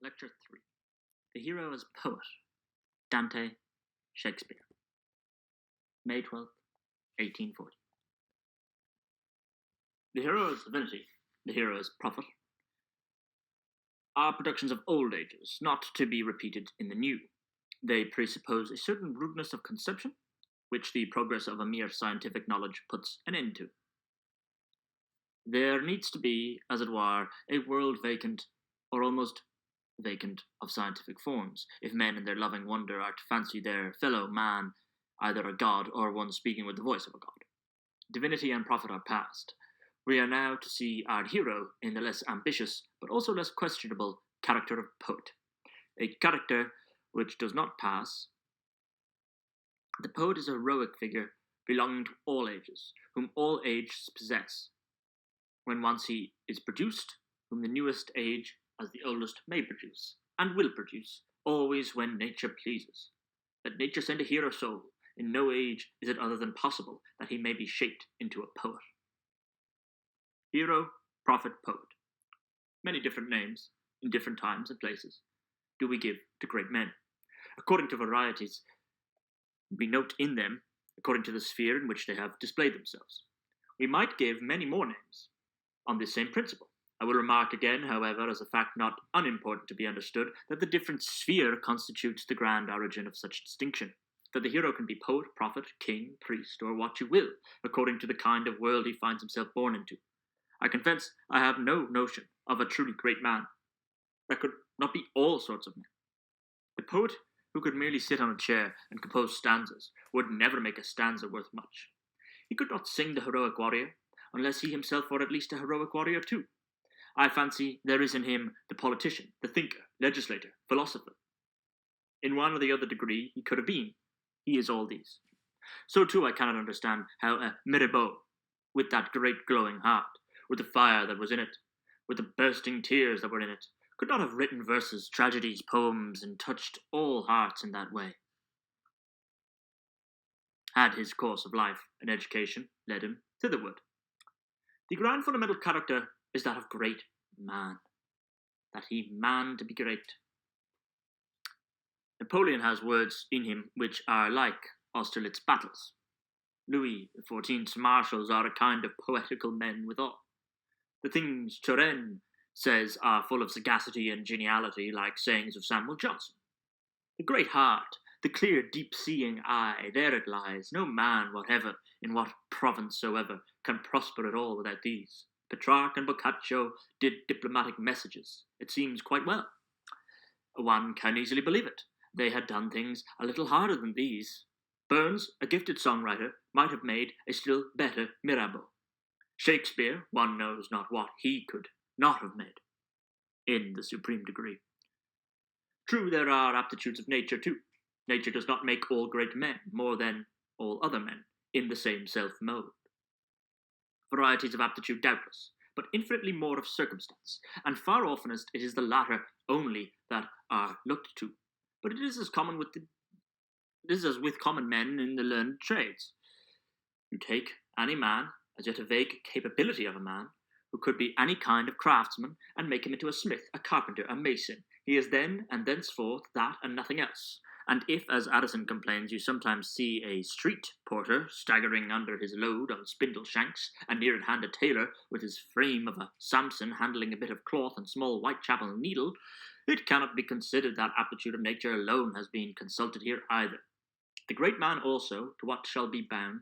Lecture 3. The Hero as Poet. Dante, Shakespeare. May 12th, 1840. The hero as divinity, the hero as prophet, are productions of old ages, not to be repeated in the new. They presuppose a certain rudeness of conception, which the progress of a mere scientific knowledge puts an end to. There needs to be, as it were, a world vacant, or almost vacant, of scientific forms, if men in their loving wonder are to fancy their fellow man either a god or one speaking with the voice of a god. Divinity and prophet are past. We are now to see our hero in the less ambitious, but also less questionable, character of poet. A character which does not pass. The poet is a heroic figure belonging to all ages, whom all ages possess. When once he is produced, whom the newest age as the oldest may produce, and will produce, always when nature pleases. Let nature send a hero soul, in no age is it other than possible that he may be shaped into a poet. Hero, prophet, poet. Many different names, in different times and places, do we give to great men. According to varieties we note in them, according to the sphere in which they have displayed themselves. We might give many more names, on this same principle. I will remark again, however, as a fact not unimportant to be understood, that the different sphere constitutes the grand origin of such distinction, that the hero can be poet, prophet, king, priest, or what you will, according to the kind of world he finds himself born into. I confess I have no notion of a truly great man. There could not be all sorts of men. The poet who could merely sit on a chair and compose stanzas would never make a stanza worth much. He could not sing the heroic warrior, unless he himself were at least a heroic warrior too. I fancy there is in him the politician, the thinker, legislator, philosopher. In one or the other degree he could have been. He is all these. So too I cannot understand how a Mirabeau, with that great glowing heart, with the fire that was in it, with the bursting tears that were in it, could not have written verses, tragedies, poems, and touched all hearts in that way. Had his course of life and education led him thitherward. The grand fundamental character is that of great man, that he man to be great. Napoleon has words in him which are like Austerlitz battles. Louis XIV's marshals are a kind of poetical men withal. The things Turenne says are full of sagacity and geniality, like sayings of Samuel Johnson. The great heart, the clear, deep-seeing eye, there it lies. No man whatever, in what province soever, can prosper at all without these. Petrarch and Boccaccio did diplomatic messages. It seems quite well. One can easily believe it. They had done things a little harder than these. Burns, a gifted songwriter, might have made a still better Mirabeau. Shakespeare, one knows not what he could not have made, in the supreme degree. True, there are aptitudes of nature too. Nature does not make all great men more than all other men in the same self-mode. Varieties of aptitude doubtless, but infinitely more of circumstance, and far oftenest it is the latter only that are looked to. But it is as with common men in the learned trades. You take any man, as yet a vague capability of a man, who could be any kind of craftsman, and make him into a smith, a carpenter, a mason. He is then and thenceforth that and nothing else. And if, as Addison complains, you sometimes see a street porter staggering under his load on spindle shanks, and near at hand a tailor with his frame of a Samson handling a bit of cloth and small Whitechapel needle, it cannot be considered that aptitude of nature alone has been consulted here either. The great man also, to what shall be bound?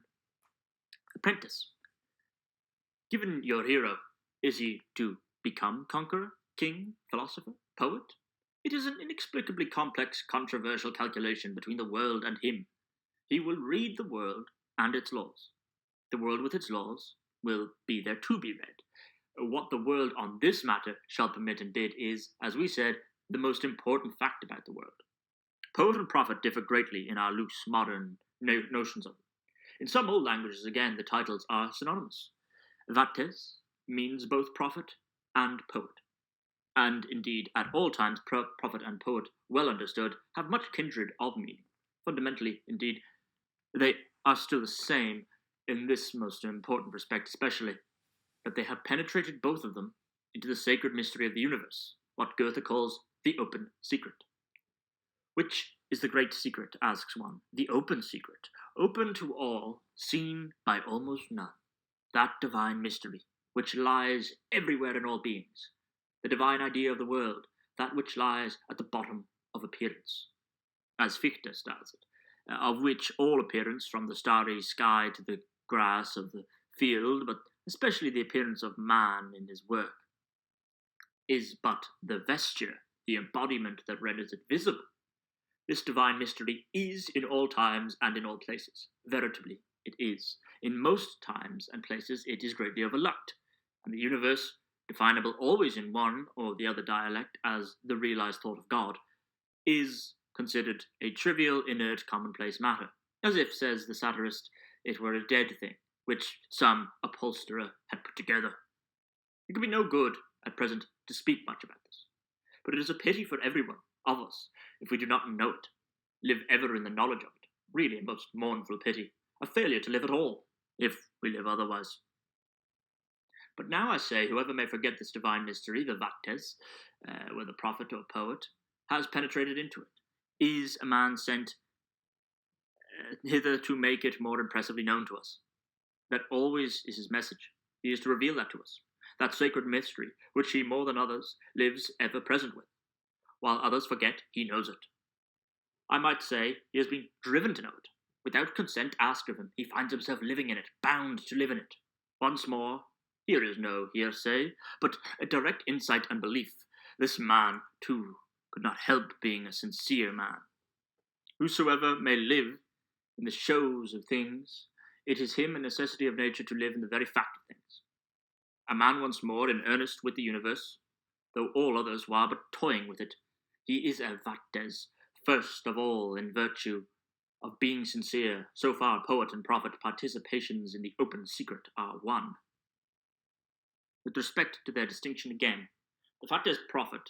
Apprentice. Given your hero, is he to become conqueror, king, philosopher, poet? It is an inexplicably complex, controversial calculation between the world and him. He will read the world and its laws. The world with its laws will be there to be read. What the world on this matter shall permit and did is, as we said, the most important fact about the world. Poet and prophet differ greatly in our loose, modern notions of them. In some old languages, again, the titles are synonymous. Vates means both prophet and poet. And indeed, at all times, prophet and poet, well understood, have much kindred of meaning. Fundamentally, indeed, they are still the same in this most important respect, especially, that they have penetrated both of them into the sacred mystery of the universe, what Goethe calls the open secret. Which is the great secret, asks one. The open secret, open to all, seen by almost none. That divine mystery, which lies everywhere in all beings. The divine idea of the world, that which lies at the bottom of appearance. As Fichte styles it, of which all appearance, from the starry sky to the grass of the field, but especially the appearance of man in his work, is but the vesture, the embodiment that renders it visible. This divine mystery is in all times and in all places. Veritably, it is. In most times and places, it is greatly overlooked, and the universe, definable always in one or the other dialect as the realized thought of God, is considered a trivial, inert, commonplace matter, as if, says the satirist, it were a dead thing, which some upholsterer had put together. It could be no good, at present, to speak much about this, but it is a pity for everyone of us if we do not know it, live ever in the knowledge of it, really a most mournful pity, a failure to live at all, if we live otherwise. But now I say, whoever may forget this divine mystery, the Vactes, whether prophet or poet, has penetrated into it, is a man sent hither to make it more impressively known to us. That always is his message. He is to reveal that to us, that sacred mystery, which he more than others lives ever present with. While others forget, he knows it. I might say he has been driven to know it. Without consent asked of him, he finds himself living in it, bound to live in it. Once more, here is no hearsay, but a direct insight and belief. This man, too, could not help being a sincere man. Whosoever may live in the shows of things, it is him a necessity of nature to live in the very fact of things. A man once more in earnest with the universe, though all others were but toying with it, he is a Vactes, first of all in virtue of being sincere. So far, poet and prophet participations in the open secret are one. With respect to their distinction again, the Vactes prophet,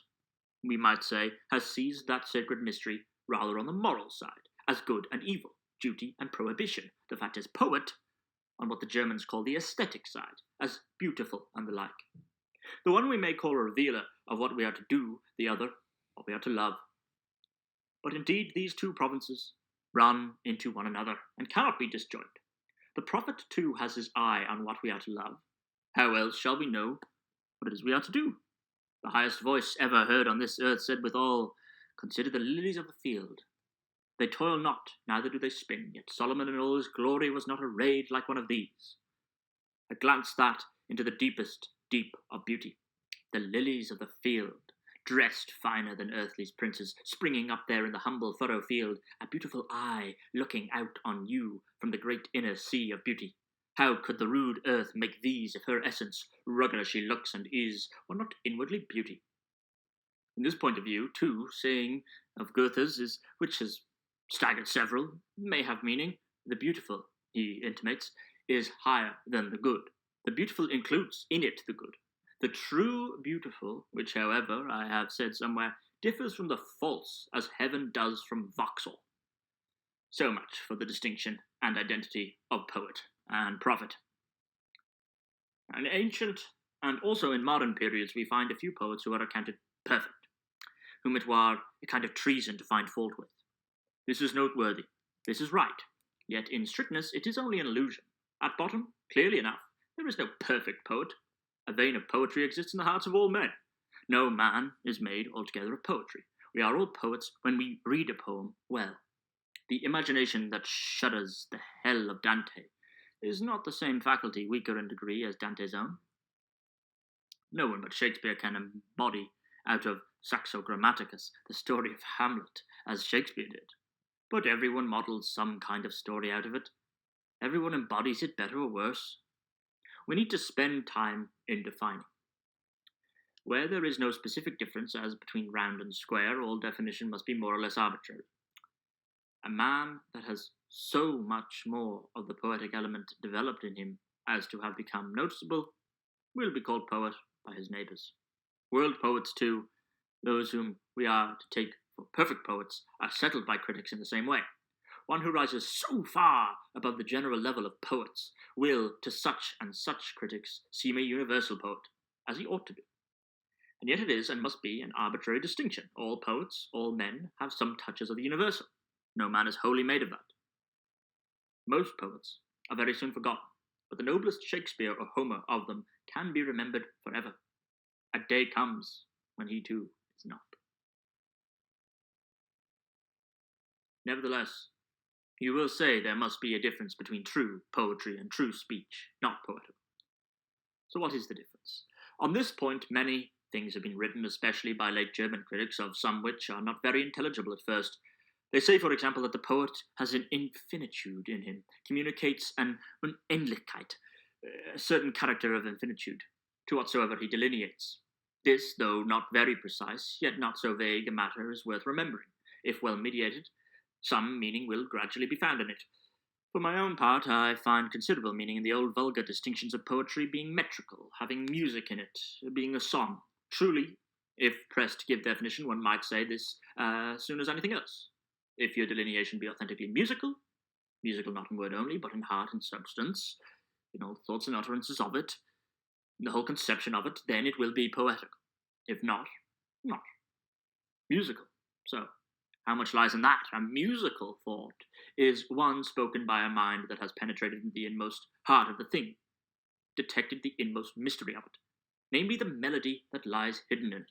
we might say, has seized that sacred mystery rather on the moral side, as good and evil, duty and prohibition. The Vactes poet, on what the Germans call the aesthetic side, as beautiful and the like. The one we may call a revealer of what we are to do, the other, what we are to love. But indeed these two provinces run into one another, and cannot be disjoined. The prophet too has his eye on what we are to love. How else shall we know what it is we are to do? The highest voice ever heard on this earth said withal, "Consider the lilies of the field. They toil not, neither do they spin, yet Solomon in all his glory was not arrayed like one of these." A glance that into the deepest deep of beauty. The lilies of the field, dressed finer than earthly princes, springing up there in the humble furrow field, a beautiful eye looking out on you from the great inner sea of beauty. How could the rude earth make these if her essence, rugged as she looks and is, were not inwardly beauty? In this point of view, too, saying of Goethe's, which has staggered several, may have meaning. The beautiful, he intimates, is higher than the good. The beautiful includes in it the good. The true beautiful, which, however, I have said somewhere, differs from the false as heaven does from Vauxhall. So much for the distinction and identity of poet and prophet. In ancient and also in modern periods, we find a few poets who are accounted perfect, whom it were a kind of treason to find fault with. This is noteworthy. This is right. Yet in strictness, it is only an illusion. At bottom, clearly enough, there is no perfect poet. A vein of poetry exists in the hearts of all men. No man is made altogether of poetry. We are all poets when we read a poem well. The imagination that shudders the hell of Dante is not the same faculty, weaker in degree, as Dante's own. No one but Shakespeare can embody out of Saxo Grammaticus the story of Hamlet, as Shakespeare did. But everyone models some kind of story out of it. Everyone embodies it, better or worse. We need to spend time in defining. Where there is no specific difference as between round and square, all definition must be more or less arbitrary. A man that has so much more of the poetic element developed in him as to have become noticeable will be called poet by his neighbours. World poets, too, those whom we are to take for perfect poets, are settled by critics in the same way. One who rises so far above the general level of poets will, to such and such critics, seem a universal poet, as he ought to do. And yet it is and must be an arbitrary distinction. All poets, all men, have some touches of the universal. No man is wholly made of that. Most poets are very soon forgotten, but the noblest Shakespeare or Homer of them can be remembered forever. A day comes when he too is not. Nevertheless, you will say there must be a difference between true poetry and true speech, not poetical. So what is the difference? On this point, many things have been written, especially by late German critics, of some which are not very intelligible at first. They say, for example, that the poet has an infinitude in him, communicates an Unendlichkeit, a certain character of infinitude, to whatsoever he delineates. This, though not very precise, yet not so vague a matter, is worth remembering. If well mediated, some meaning will gradually be found in it. For my own part, I find considerable meaning in the old vulgar distinctions of poetry being metrical, having music in it, being a song. Truly, if pressed to give definition, one might say this as soon as anything else. If your delineation be authentically musical not in word only, but in heart and substance, in all thoughts and utterances of it, in the whole conception of it, then it will be poetical. If not, not. Musical. So, how much lies in that? A musical thought is one spoken by a mind that has penetrated into the inmost heart of the thing, detected the inmost mystery of it, namely the melody that lies hidden in it,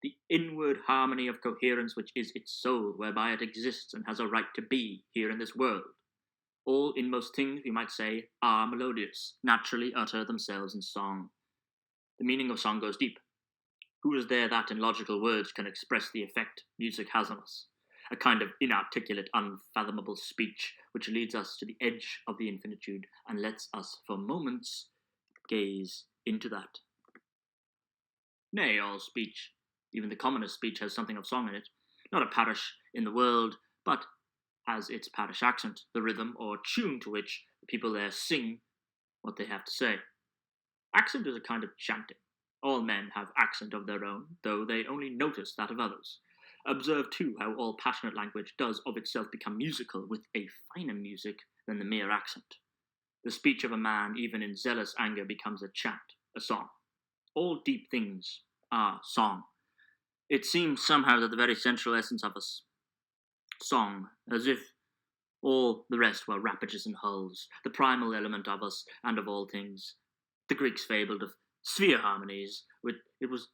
the inward harmony of coherence which is its soul, whereby it exists and has a right to be here in this world. All inmost things, we might say, are melodious, naturally utter themselves in song. The meaning of song goes deep. Who is there that in logical words can express the effect music has on us? A kind of inarticulate, unfathomable speech which leads us to the edge of the infinitude and lets us for moments gaze into that. Nay, all speech, even the commonest speech, has something of song in it, not a parish in the world, but has its parish accent, the rhythm or tune to which the people there sing what they have to say. Accent is a kind of chanting. All men have accent of their own, though they only notice that of others. Observe, too, how all passionate language does of itself become musical with a finer music than the mere accent. The speech of a man, even in zealous anger, becomes a chant, a song. All deep things are song. It seems somehow that the very central essence of us, song, as if all the rest were rapages and hulls, the primal element of us and of all things. The Greeks fabled of sphere harmonies. It was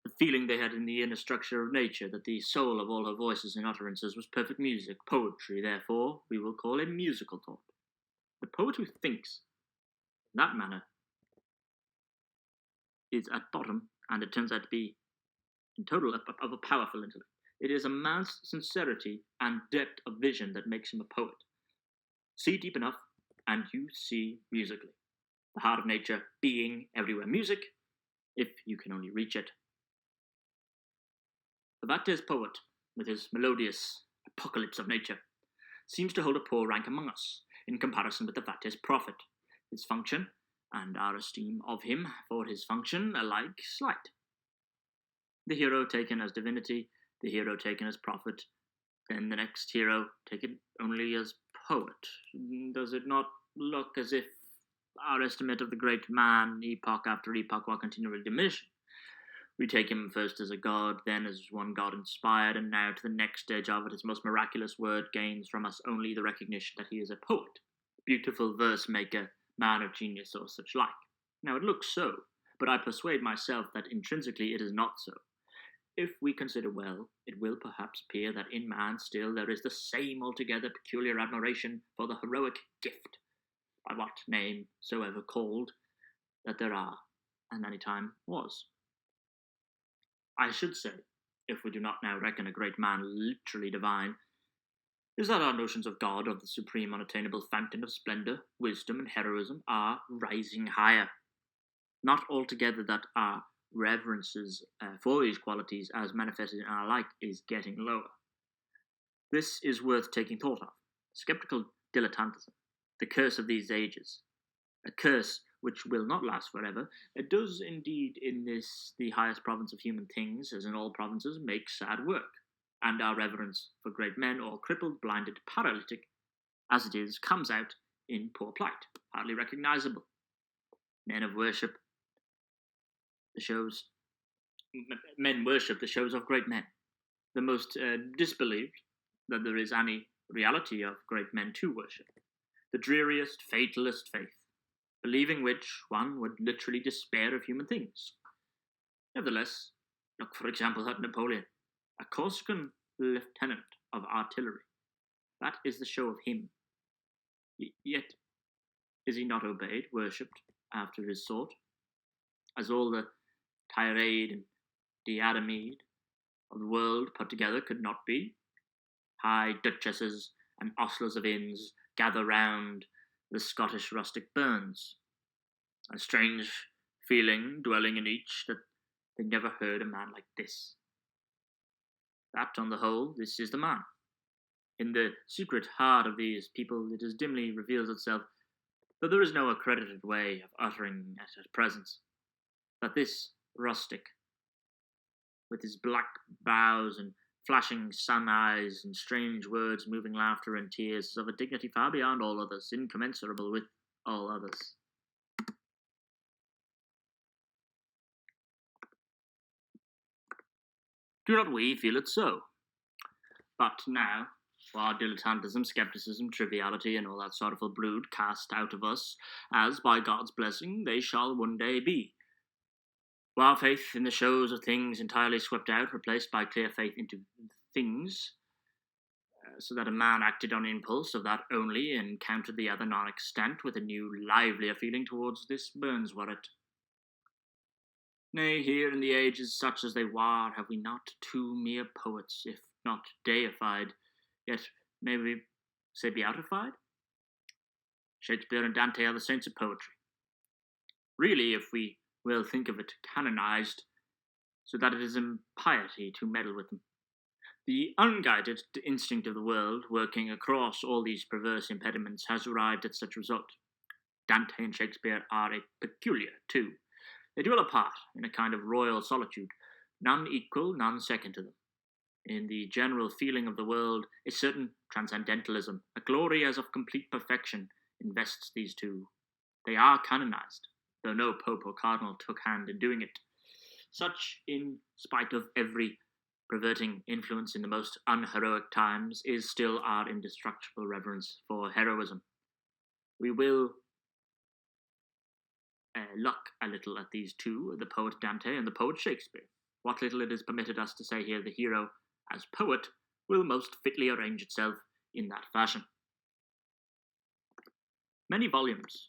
the feeling they had in the inner structure of nature that the soul of all her voices and utterances was perfect music, poetry, therefore, we will call a musical thought. The poet who thinks in that manner is at bottom, and it turns out to be in total of a powerful intellect. It is a man's sincerity and depth of vision that makes him a poet. See deep enough, and you see musically. The heart of nature being everywhere music, if you can only reach it. The Vates poet, with his melodious apocalypse of nature, seems to hold a poor rank among us, in comparison with the Vates prophet. His function, and our esteem of him for his function, alike slight. The hero taken as divinity, the hero taken as prophet, then the next hero taken only as poet. Does it not look as if our estimate of the great man, epoch after epoch, while continually diminishing? We take him first as a god, then as one god inspired, and now to the next stage of it, his most miraculous word gains from us only the recognition that he is a poet, beautiful verse maker, man of genius, or such like. Now it looks so, but I persuade myself that intrinsically it is not so. If we consider well, it will perhaps appear that in man still there is the same altogether peculiar admiration for the heroic gift, by what name soever called, that there are, and any time was. I should say, if we do not now reckon a great man literally divine, is that our notions of God, of the supreme unattainable fountain of splendour, wisdom, and heroism, are rising higher. Not altogether that our reverences for these qualities as manifested in our life is getting lower. This is worth taking thought of. Sceptical dilettantism, the curse of these ages, a curse which will not last forever. It does indeed in this, the highest province of human things, as in all provinces, make sad work, and our reverence for great men, or crippled, blinded, paralytic, as it is, comes out in poor plight, hardly recognizable. Men of worship, the shows, Men worship the shows of great men. The most disbelieved that there is any reality of great men to worship. The dreariest, fatalist faith, believing which one would literally despair of human things. Nevertheless, look for example at Napoleon, a Corsican lieutenant of artillery. That is the show of him. Yet is he not obeyed, worshipped after his sort, as all the tirade and diademede of the world put together could not be? High duchesses and ostlers of inns gather round the Scottish rustic burns, a strange feeling dwelling in each that they never heard a man like this. That, on the whole, this is the man. In the secret heart of these people, it as dimly reveals itself that there is no accredited way of uttering at its presence, that this rustic, with his black brows and flashing sun eyes and strange words, moving laughter and tears, is of a dignity far beyond all others, incommensurable with all others. Do not we feel it so? But now, while dilettantism, skepticism, triviality, and all that sorrowful brood cast out of us, as by God's blessing they shall one day be, while faith in the shows of things entirely swept out, replaced by clear faith into things, so that a man acted on impulse of that only, and counted the other non-extant, with a new, livelier feeling towards this Burns worret. Nay, here in the ages such as they were, have we not two mere poets, if not deified, yet may we say beatified? Shakespeare and Dante are the saints of poetry. Really, if we will think of it, canonized, so that it is impiety to meddle with them. The unguided instinct of the world, working across all these perverse impediments, has arrived at such a result. Dante and Shakespeare are a peculiar, too. They dwell apart, in a kind of royal solitude, none equal, none second to them. In the general feeling of the world, a certain transcendentalism, a glory as of complete perfection, invests these two. They are canonized, though no pope or cardinal took hand in doing it. Such, in spite of every perverting influence in the most unheroic times, is still our indestructible reverence for heroism. We will look a little at these two, the poet Dante and the poet Shakespeare. What little it is permitted us to say here, the hero, as poet, will most fitly arrange itself in that fashion. Many volumes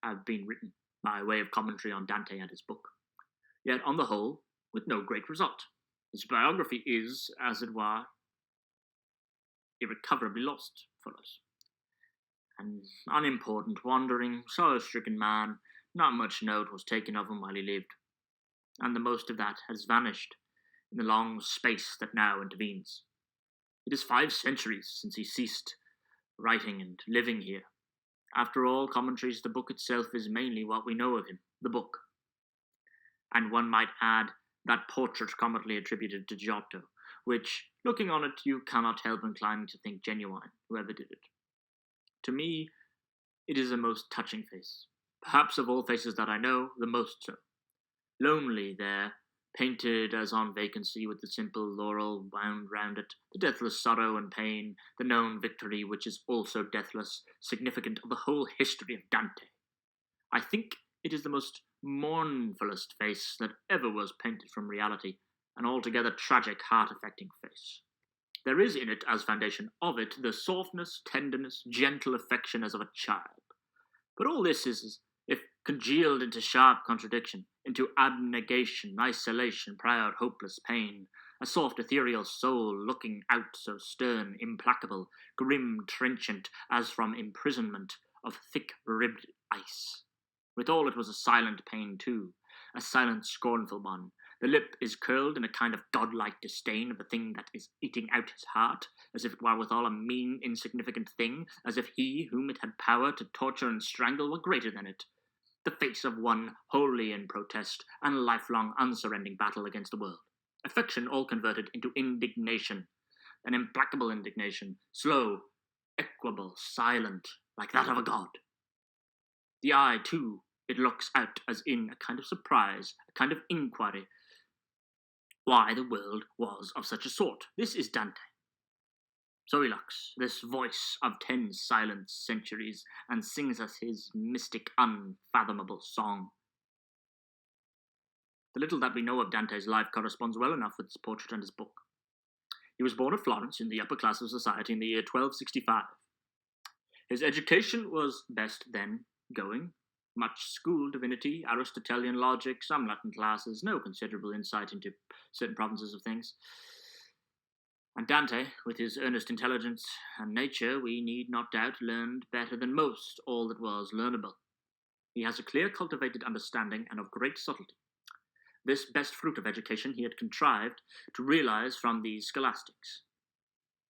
have been written by way of commentary on Dante and his book, yet on the whole, with no great result. His biography is, as it were, irrecoverably lost for us. An unimportant, wandering, sorrow-stricken man, not much note was taken of him while he lived, and the most of that has vanished in the long space that now intervenes. It is 5 centuries since he ceased writing and living here. After all commentaries, the book itself is mainly what we know of him, the book. And one might add that portrait commonly attributed to Giotto, which, looking on it, you cannot help inclining to think genuine, whoever did it. To me, it is a most touching face. Perhaps of all faces that I know, the most so. Lonely there, painted as on vacancy, with the simple laurel wound round it, the deathless sorrow and pain, the known victory which is also deathless, significant of the whole history of Dante. I think it is the most mournfulest face that ever was painted from reality, an altogether tragic, heart-affecting face. There is in it, as foundation of it, the softness, tenderness, gentle affection as of a child. But all this is, if congealed into sharp contradiction, into abnegation, isolation, proud, hopeless pain, a soft, ethereal soul looking out so stern, implacable, grim, trenchant, as from imprisonment of thick-ribbed ice. Withal it was a silent pain too, a silent, scornful one. The lip is curled in a kind of godlike disdain of the thing that is eating out his heart, as if it were withal a mean, insignificant thing, as if he, whom it had power to torture and strangle, were greater than it. The face of one wholly in protest and lifelong unsurrendering battle against the world. Affection all converted into indignation, an implacable indignation, slow, equable, silent, like that of a god. The eye, too, it looks out as in a kind of surprise, a kind of inquiry, why the world was of such a sort. This is Dante. So he looks, this voice of 10 silent centuries, and sings us his mystic, unfathomable song. The little that we know of Dante's life corresponds well enough with his portrait and his book. He was born at Florence in the upper class of society in the year 1265. His education was best then going. Much school, divinity, Aristotelian logic, some Latin classes, no considerable insight into certain provinces of things. And Dante, with his earnest intelligence and nature, we need not doubt, learned better than most all that was learnable. He has a clear, cultivated understanding and of great subtlety. This best fruit of education he had contrived to realize from the scholastics.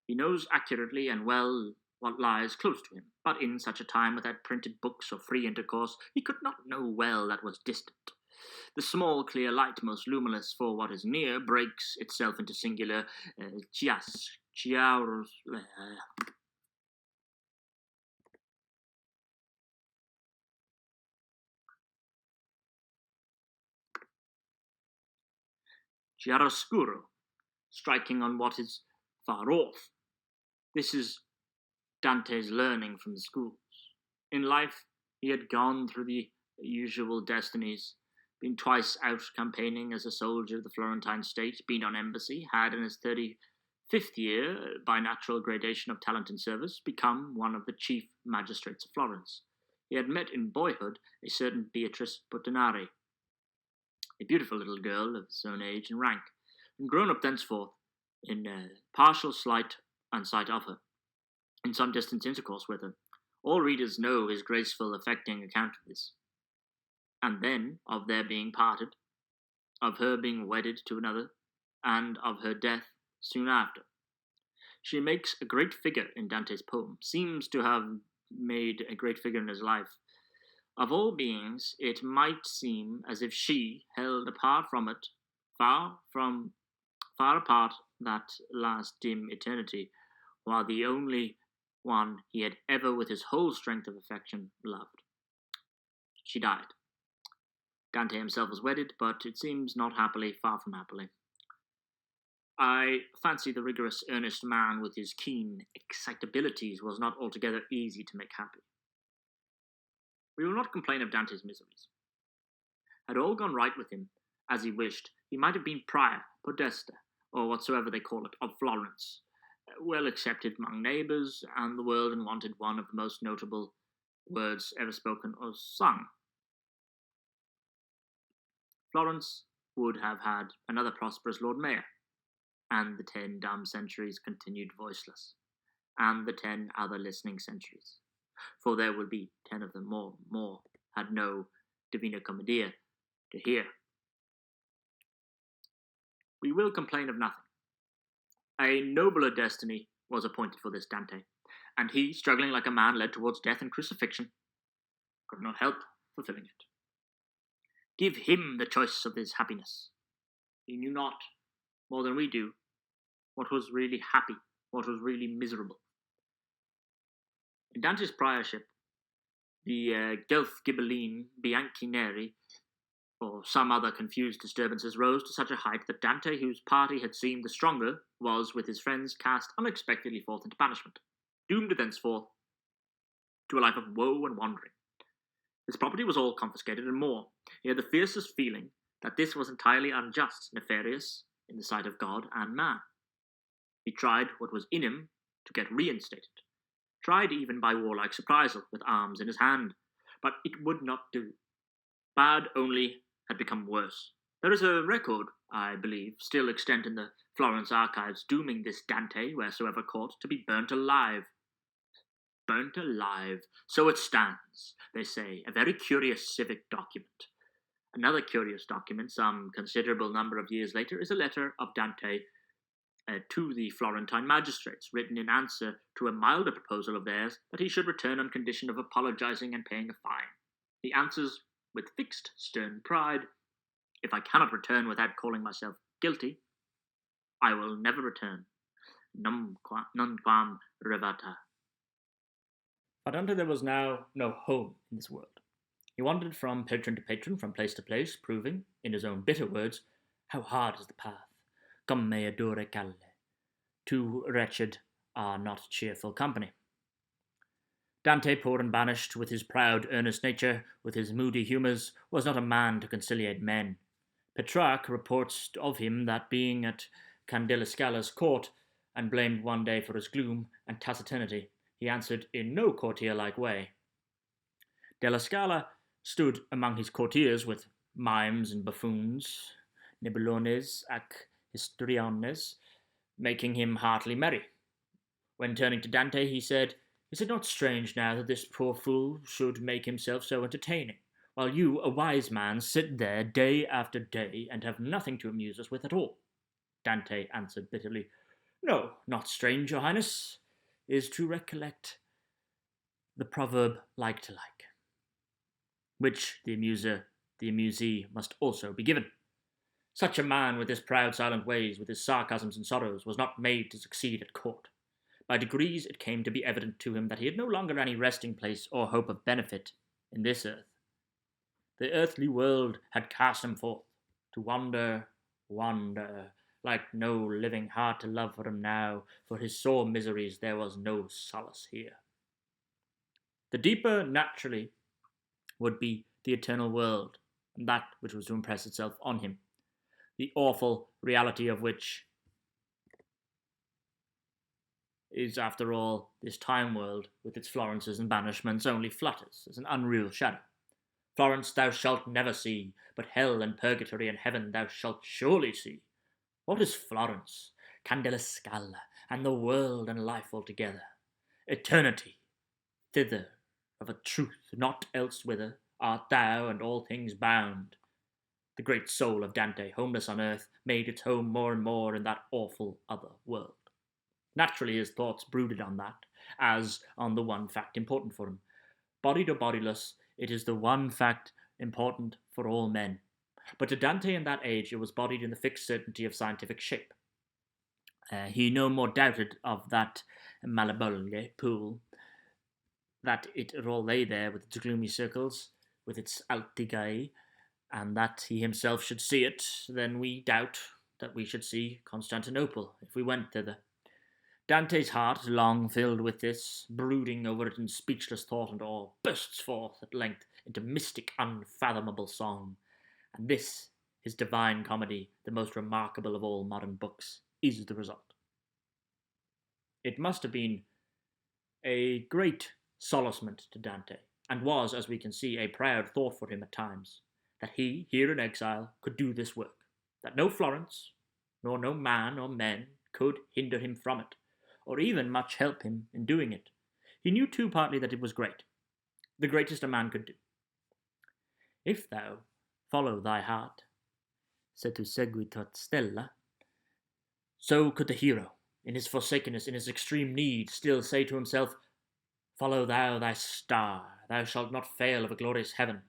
He knows accurately and well what lies close to him, but in such a time without printed books or free intercourse, he could not know well that was distant. The small, clear light, most luminous for what is near, breaks itself into singular chiaroscuro, striking on what is far off. This is Dante's learning from the schools. In life, he had gone through the usual destinies, been twice out campaigning as a soldier of the Florentine state, been on embassy, had in his 35th year, by natural gradation of talent and service, become one of the chief magistrates of Florence. He had met in boyhood a certain Beatrice Portinari, a beautiful little girl of his own age and rank, and grown up thenceforth in partial sight of her, in some distant intercourse with her. All readers know his graceful, affecting account of this. And then of their being parted, of her being wedded to another, and of her death soon after. She makes a great figure in Dante's poem, seems to have made a great figure in his life. Of all beings, it might seem as if she held apart from it, far apart that last dim eternity, while the only one he had ever with his whole strength of affection loved. She died. Dante himself was wedded, but it seems not happily, far from happily. I fancy the rigorous, earnest man with his keen excitabilities was not altogether easy to make happy. We will not complain of Dante's miseries. Had all gone right with him, as he wished, he might have been prior, podesta, or whatsoever they call it, of Florence, well accepted among neighbours and the world, and wanted one of the most notable words ever spoken or sung. Florence would have had another prosperous Lord Mayor, and the 10 dumb centuries continued voiceless, and the 10 other listening centuries, for there would be 10 of them more, had no Divina Commedia to hear. We will complain of nothing. A nobler destiny was appointed for this Dante, and he, struggling like a man led towards death and crucifixion, could not help fulfilling it. Give him the choice of his happiness. He knew not, more than we do, what was really happy, what was really miserable. In Dante's priorship, the Guelph Ghibelline Bianchi Neri, or some other confused disturbances, rose to such a height that Dante, whose party had seemed the stronger, was, with his friends, cast unexpectedly forth into banishment, doomed thenceforth to a life of woe and wandering. His property was all confiscated and more. He had the fiercest feeling that this was entirely unjust, nefarious in the sight of God and man. He tried what was in him to get reinstated, tried even by warlike surprisal, with arms in his hand, but it would not do. Bad only had become worse. There is a record, I believe, still extant in the Florence archives, dooming this Dante, wheresoever caught, to be burnt alive. Burnt alive. So it stands, they say, a very curious civic document. Another curious document, some considerable number of years later, is a letter of Dante to the Florentine magistrates, written in answer to a milder proposal of theirs that he should return on condition of apologizing and paying a fine. He answers with fixed, stern pride, "If I cannot return without calling myself guilty, I will never return. Nunquam revata." For Dante there was now no home in this world. He wandered from patron to patron, from place to place, proving, in his own bitter words, how hard is the path, come adore calle. Two wretched are not cheerful company. Dante, poor and banished, with his proud, earnest nature, with his moody humours, was not a man to conciliate men. Petrarch reports of him that being at Candelescala's court, and blamed one day for his gloom and taciturnity, he answered in no courtier-like way. Della Scala stood among his courtiers with mimes and buffoons, nibelones ac histriones, making him heartily merry. When turning to Dante, he said, "Is it not strange now that this poor fool should make himself so entertaining, while you, a wise man, sit there day after day and have nothing to amuse us with at all?" Dante answered bitterly, "No, not strange, your highness, is to recollect the proverb like to like, which the amusee must also be given. Such a man, with his proud silent ways, with his sarcasms and sorrows, was not made to succeed at court. By degrees it came to be evident to him that he had no longer any resting place or hope of benefit in this earth. The earthly world had cast him forth, to wander, like no living heart to love for him now. For his sore miseries there was no solace here. The deeper, naturally, would be the eternal world, and that which was to impress itself on him, the awful reality of which is, after all, this time world, with its Florences and banishments, only flutters as an unreal shadow. Florence thou shalt never see, but hell and purgatory and heaven thou shalt surely see. What is Florence, Candelescala, and the world and life altogether? Eternity, thither, of a truth not else whither, art thou and all things bound. The great soul of Dante, homeless on earth, made its home more and more in that awful other world. Naturally his thoughts brooded on that, as on the one fact important for him. Bodied or bodiless, it is the one fact important for all men. But to Dante in that age it was bodied in the fixed certainty of scientific shape. He no more doubted of that malabole pool, that it all lay there with its gloomy circles, with its altigae, and that he himself should see it, than we doubt that we should see Constantinople if we went thither. Dante's heart, long filled with this, brooding over it in speechless thought and awe, bursts forth at length into mystic, unfathomable song. And this, his divine comedy, the most remarkable of all modern books, is the result. It must have been a great solacement to Dante, and was, as we can see, a proud thought for him at times, that he, here in exile, could do this work, that no Florence, nor no man or men could hinder him from it, or even much help him in doing it. He knew too partly that it was great, the greatest a man could do. If thou follow thy heart, se tu seguitat stella, so could the hero, in his forsakenness, in his extreme need, still say to himself, "Follow thou thy star, thou shalt not fail of a glorious heaven."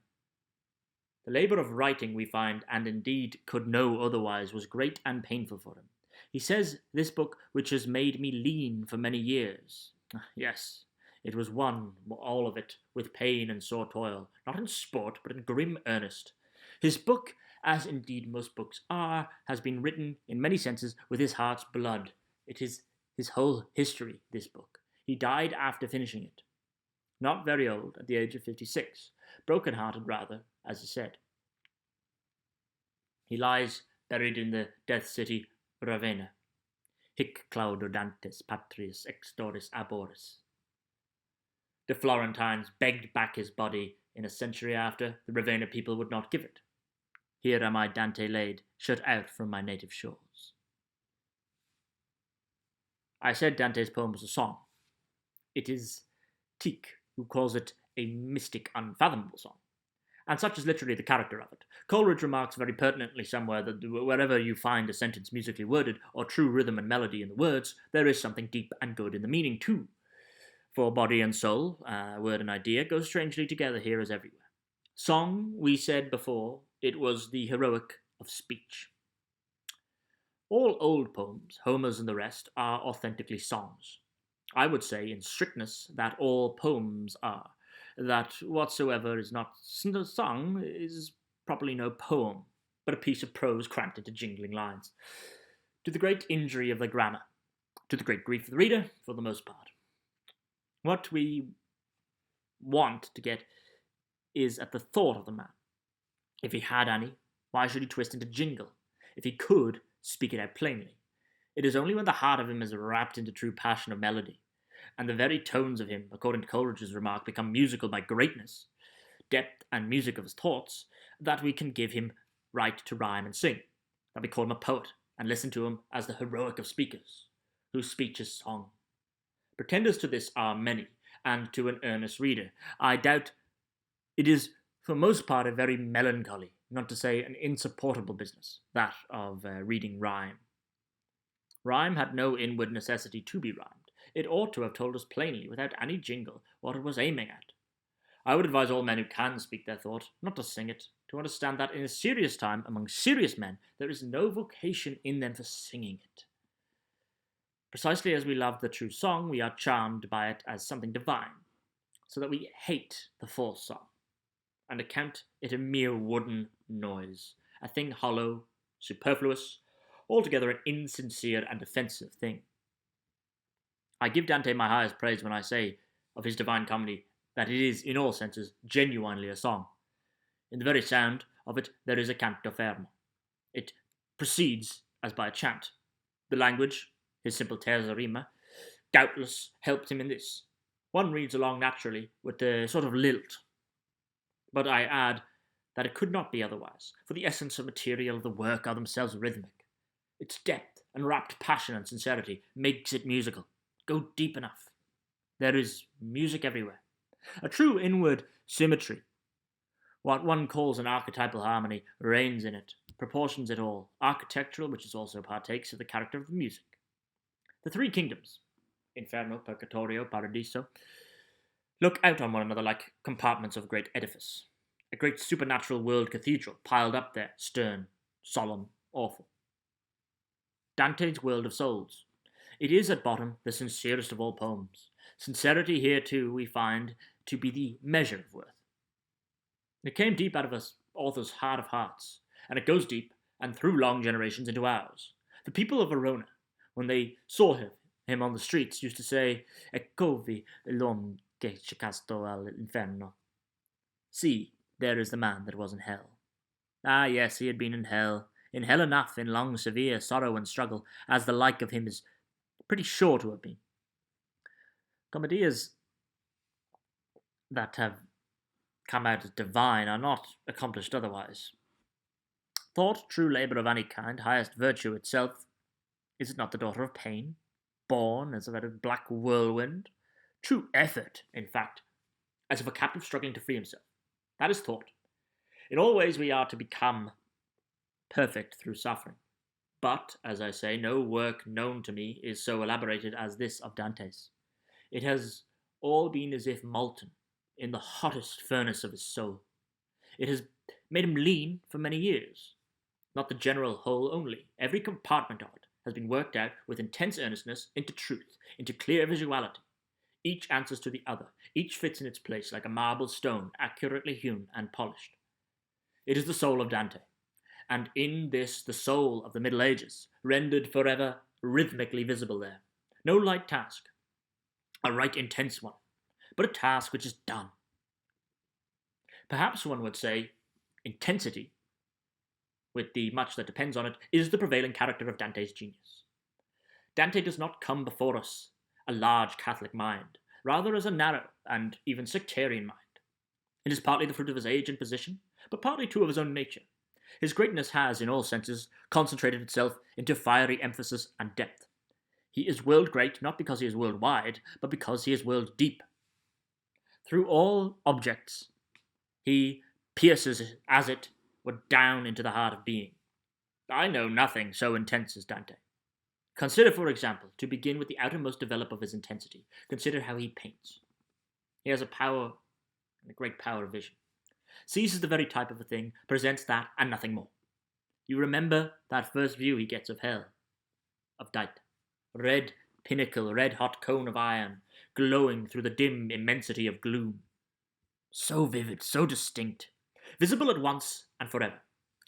The labour of writing, we find, and indeed could no otherwise, was great and painful for him. He says, "This book which has made me lean for many years." Yes, it was one, all of it, with pain and sore toil, not in sport, but in grim earnest. His book, as indeed most books are, has been written, in many senses, with his heart's blood. It is his whole history, this book. He died after finishing it. Not very old, at the age of 56, broken-hearted rather, as is said. He lies buried in the death city Ravenna. Hic claudo Dantes patrius extoris aboris. The Florentines begged back his body in a century after. The Ravenna people would not give it. Here am I, Dante, laid, shut out from my native shores. I said Dante's poem was a song. It is Tieck who calls it a mystic, unfathomable song. And such is literally the character of it. Coleridge remarks very pertinently somewhere that wherever you find a sentence musically worded, or true rhythm and melody in the words, there is something deep and good in the meaning too. For body and soul, word and idea, go strangely together here as everywhere. Song, we said before, it was the heroic of speech. All old poems, Homer's and the rest, are authentically songs. I would say, in strictness, that all poems are, that whatsoever is not sung is properly no poem, but a piece of prose cramped into jingling lines. to the great injury of the grammar, to the great grief of the reader, for the most part. What we want to get is at the thought of the man. If he had any, why should he twist into jingle? If he could, speak it out plainly. It is only when the heart of him is wrapped into true passion of melody, and the very tones of him, according to Coleridge's remark, become musical by greatness, depth and music of his thoughts, that we can give him right to rhyme and sing, that we call him a poet, and listen to him as the heroic of speakers, whose speech is song. Pretenders to this are many, and to an earnest reader, I doubt it is for most part a very melancholy, not to say an insupportable business, that of reading rhyme. Rhyme had no inward necessity to be rhymed. It ought to have told us plainly, without any jingle, what it was aiming at. I would advise all men who can speak their thought not to sing it, to understand that in a serious time, among serious men, there is no vocation in them for singing it. Precisely as we love the true song, we are charmed by it as something divine, so that we hate the false song, and account it a mere wooden noise, a thing hollow, superfluous, altogether an insincere and offensive thing. I give Dante my highest praise when I say of his Divine Comedy that it is, in all senses, genuinely a song. In the very sound of it there is a canto fermo. It proceeds as by a chant. The language, his simple terza rima, doubtless helped him in this. One reads along naturally with a sort of lilt. But I add that it could not be otherwise, for the essence and material of the work are themselves rhythmic. Its depth and rapt passion and sincerity makes it musical. Go deep enough. There is music everywhere. A true inward symmetry, what one calls an archetypal harmony, reigns in it, proportions it all, architectural, which is also partakes of the character of the music. The three kingdoms, Inferno, Purgatorio, Paradiso, look out on one another like compartments of a great edifice, a great supernatural world cathedral piled up there, stern, solemn, awful. Dante's World of Souls. It is at bottom the sincerest of all poems. Sincerity here, too, we find to be the measure of worth. It came deep out of us author's heart of hearts, and it goes deep, and through long generations, into ours. The people of Verona, when they saw him on the streets, used to say, Eccovi l'uomo che ci castò all'inferno. See, there is the man that was in hell. Ah, yes, he had been in hell enough, in long, severe sorrow and struggle, as the like of him is pretty sure to have been. Comedias that have come out as divine are not accomplished otherwise. Thought, true labour of any kind, highest virtue itself, is it not the daughter of pain, born as of a black whirlwind? True effort, in fact, as of a captive struggling to free himself. That is thought. In all ways we are to become perfect through suffering. But, as I say, no work known to me is so elaborated as this of Dante's. It has all been as if molten in the hottest furnace of his soul. It has made him lean for many years. Not the general whole only. Every compartment of it has been worked out with intense earnestness into truth, into clear visuality. Each answers to the other. Each fits in its place like a marble stone, accurately hewn and polished. It is the soul of Dante, and in this the soul of the Middle Ages, rendered forever rhythmically visible there. No light task, a right intense one, but a task which is done. Perhaps one would say intensity, with the much that depends on it, is the prevailing character of Dante's genius. Dante does not come before us a large Catholic mind, rather as a narrow and even sectarian mind. It is partly the fruit of his age and position, but partly too of his own nature. His greatness has, in all senses, concentrated itself into fiery emphasis and depth. He is world great not because he is world wide, but because he is world deep. Through all objects, he pierces, as it were, down into the heart of being. I know nothing so intense as Dante. Consider, for example, to begin with the outermost develop of his intensity, consider how he paints. He has a power, and a great power of vision. Seizes the very type of a thing, presents that, and nothing more. You remember that first view he gets of hell, of Dite. Red pinnacle, red-hot cone of iron, glowing through the dim immensity of gloom. So vivid, so distinct, visible at once and forever.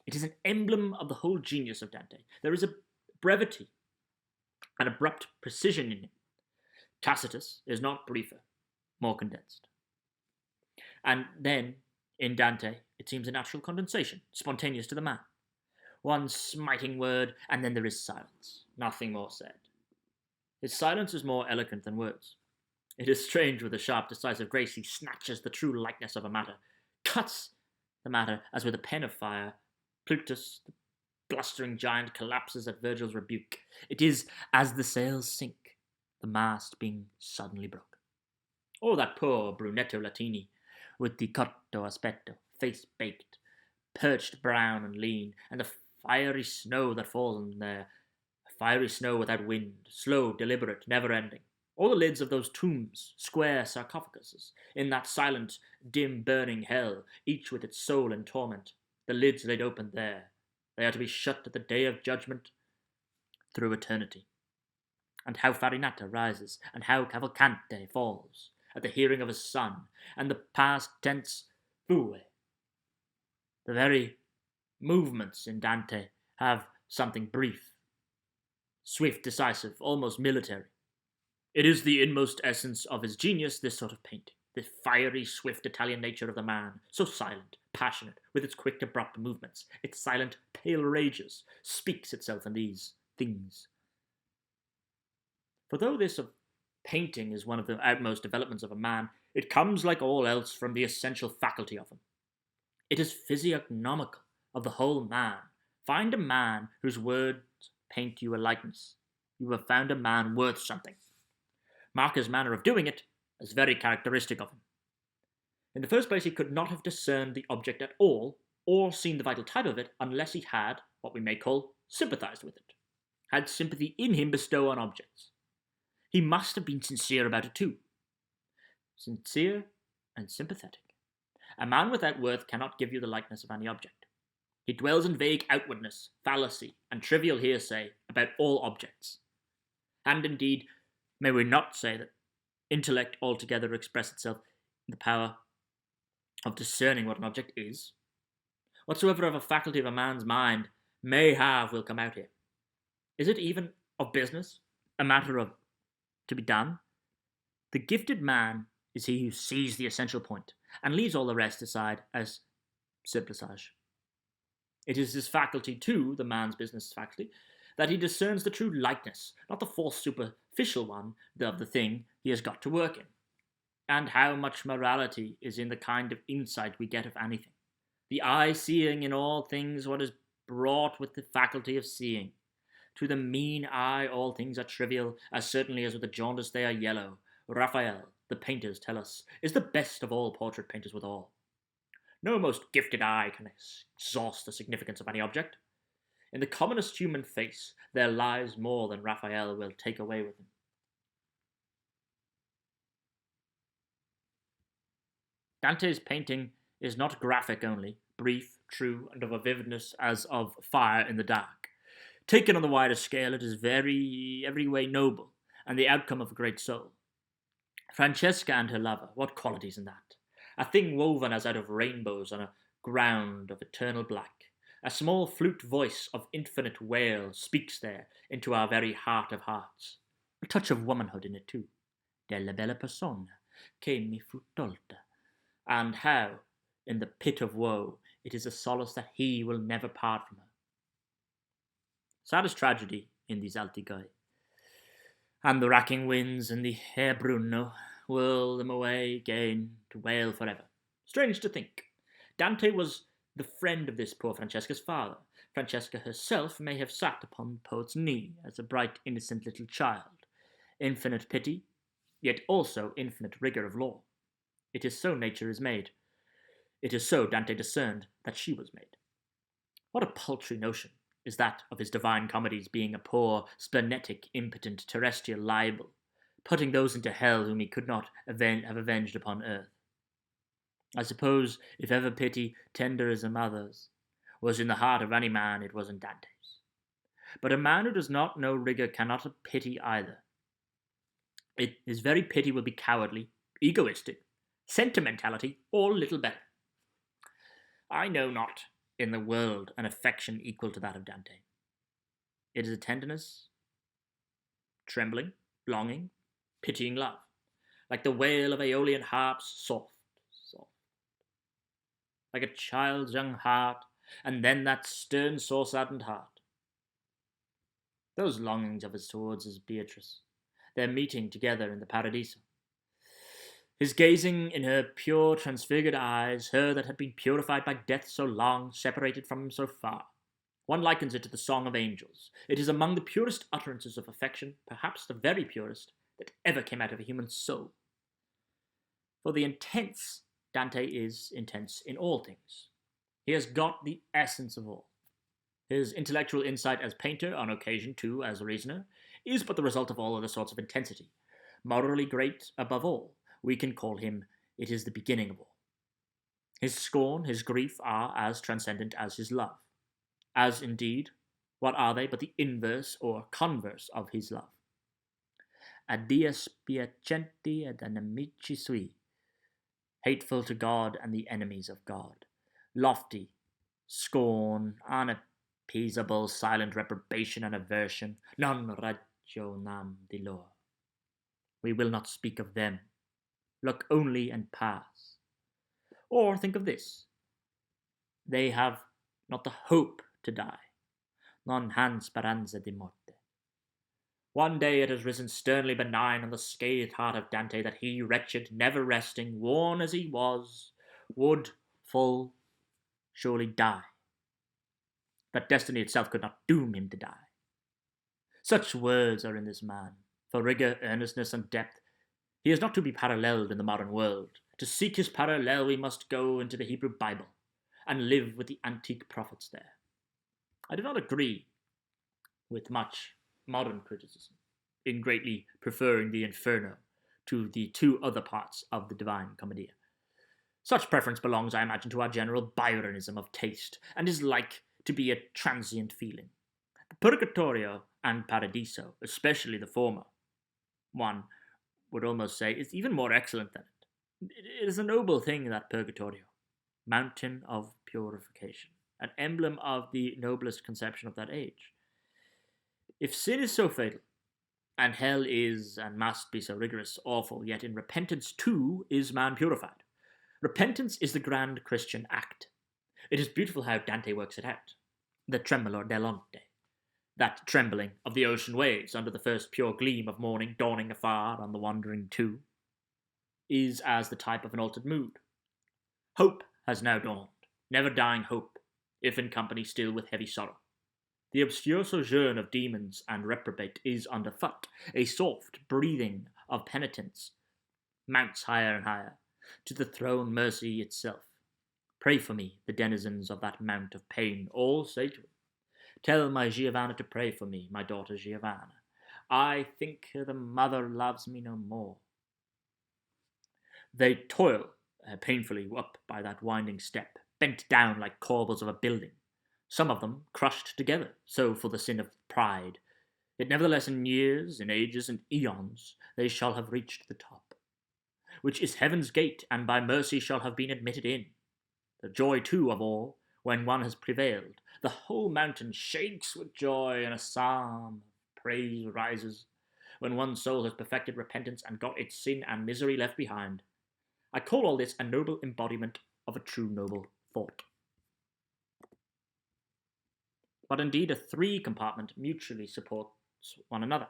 It is an emblem of the whole genius of Dante. There is a brevity and abrupt precision in him. Tacitus is not briefer, more condensed. And then, in Dante, it seems a natural condensation, spontaneous to the man. One smiting word, and then there is silence, nothing more said. His silence is more eloquent than words. It is strange with a sharp, decisive grace he snatches the true likeness of a matter, cuts the matter as with a pen of fire. Plutus, the blustering giant, collapses at Virgil's rebuke. It is as the sails sink, the mast being suddenly broken. Or that poor Brunetto Latini, with the cotto aspetto, face baked, perched brown and lean, and the fiery snow that falls on there, fiery snow without wind, slow, deliberate, never-ending. All the lids of those tombs, square sarcophaguses, in that silent, dim, burning hell, each with its soul in torment, the lids laid open there. They are to be shut at the day of judgment through eternity. And how Farinata rises, and how Cavalcante falls, at the hearing of his son, and the past tense fue. The very movements in Dante have something brief, swift, decisive, almost military. It is the inmost essence of his genius, this sort of painting, the fiery, swift Italian nature of the man, so silent, passionate, with its quick, abrupt movements, its silent, pale rages, speaks itself in these things. For though this of painting is one of the outmost developments of a man, it comes, like all else, from the essential faculty of him. It is physiognomical of the whole man. Find a man whose words paint you a likeness. You have found a man worth something. Mark his manner of doing it as very characteristic of him. In the first place, he could not have discerned the object at all, or seen the vital type of it, unless he had, what we may call, sympathized with it, had sympathy in him bestow on objects. He must have been sincere about it too. Sincere and sympathetic. A man without worth cannot give you the likeness of any object. He dwells in vague outwardness, fallacy, and trivial hearsay about all objects. And indeed, may we not say that intellect altogether express itself in the power of discerning what an object is? Whatsoever of a faculty of a man's mind may have will come out here. Is it even of business, a matter of to be done? The gifted man is he who sees the essential point and leaves all the rest aside as surplusage. It is his faculty, too, the man's business faculty, that he discerns the true likeness, not the false superficial one of the thing he has got to work in. And how much morality is in the kind of insight we get of anything. The eye seeing in all things what is brought with the faculty of seeing. To the mean eye all things are trivial, as certainly as with the jaundice they are yellow. Raphael, the painters tell us, is the best of all portrait painters withal. No most gifted eye can exhaust the significance of any object. In the commonest human face there lies more than Raphael will take away with him. Dante's painting is not graphic only, brief, true, and of a vividness as of fire in the dark. Taken on the wider scale, it is every way noble, and the outcome of a great soul. Francesca and her lover, what qualities in that? A thing woven as out of rainbows on a ground of eternal black. A small flute voice of infinite wail speaks there into our very heart of hearts. A touch of womanhood in it too. Della bella persona che mi fu tolta. And how, in the pit of woe, it is a solace that he will never part from her. Saddest tragedy in these Altigoi. And the racking winds and the Herr Bruno whirl them away again to wail forever. Strange to think. Dante was the friend of this poor Francesca's father. Francesca herself may have sat upon the poet's knee as a bright, innocent little child. Infinite pity, yet also infinite rigour of law. It is so nature is made. It is so Dante discerned that she was made. What a paltry notion is that of his divine comedies being a poor, splenetic, impotent, terrestrial libel, putting those into hell whom he could not have avenged upon earth. I suppose if ever pity, tender as a mother's, was in the heart of any man, it was in Dante's. But a man who does not know rigour cannot have pity either. His very pity will be cowardly, egoistic, sentimentality, or little better. I know not in the world an affection equal to that of Dante. It is a tenderness, trembling, longing, pitying love, like the wail of Aeolian harps, soft, soft, like a child's young heart, and then that stern, sore-saddened heart. Those longings of his towards his Beatrice, their meeting together in the Paradiso. His gazing in her pure, transfigured eyes, her that had been purified by death so long, separated from him so far. One likens it to the song of angels. It is among the purest utterances of affection, perhaps the very purest, that ever came out of a human soul. For the intense, Dante is intense in all things. He has got the essence of all. His intellectual insight as painter, on occasion too as reasoner, is but the result of all other sorts of intensity. Morally great above all, we can call him, it is the beginning of all. His scorn, his grief are as transcendent as his love. As indeed, what are they but the inverse or converse of his love? A dies piacenti ed nemici sui, hateful to God and the enemies of God, lofty, scorn, unappeasable, silent reprobation and aversion, non ragionam di lor. We will not speak of them. Look only and pass. Or think of this. They have not the hope to die. Non han speranza di morte. One day it has risen sternly benign on the scathed heart of Dante that he, wretched, never resting, worn as he was, would, full, surely die. That destiny itself could not doom him to die. Such words are in this man. For rigour, earnestness, and depth, he is not to be paralleled in the modern world. To seek his parallel we must go into the Hebrew Bible, and live with the antique prophets there. I do not agree with much modern criticism in greatly preferring the Inferno to the two other parts of the Divine Commedia. Such preference belongs, I imagine, to our general Byronism of taste, and is like to be a transient feeling. The Purgatorio and Paradiso, especially the former, one would almost say, is even more excellent than it. It is a noble thing, that Purgatorio, mountain of purification, an emblem of the noblest conception of that age. If sin is so fatal, and hell is and must be so rigorous, awful, yet in repentance too is man purified. Repentance is the grand Christian act. It is beautiful how Dante works it out. The tremolo dell'onte, that trembling of the ocean waves under the first pure gleam of morning dawning afar on the wandering two, is as the type of an altered mood. Hope has now dawned, never-dying hope, if in company still with heavy sorrow. The obscure sojourn of demons and reprobate is underfoot. A soft breathing of penitence mounts higher and higher, to the throne mercy itself. Pray for me, the denizens of that mount of pain, all say to him. Tell my Giovanna to pray for me, my daughter Giovanna. I think the mother loves me no more. They toil painfully up by that winding step, bent down like corbels of a building, some of them crushed together, so for the sin of pride. Yet nevertheless in years, in ages, and eons, they shall have reached the top, which is heaven's gate, and by mercy shall have been admitted in. The joy, too, of all, when one has prevailed. The whole mountain shakes with joy, and a psalm of praise rises, when one soul has perfected repentance and got its sin and misery left behind. I call all this a noble embodiment of a true noble thought. But indeed a three-compartment mutually supports one another,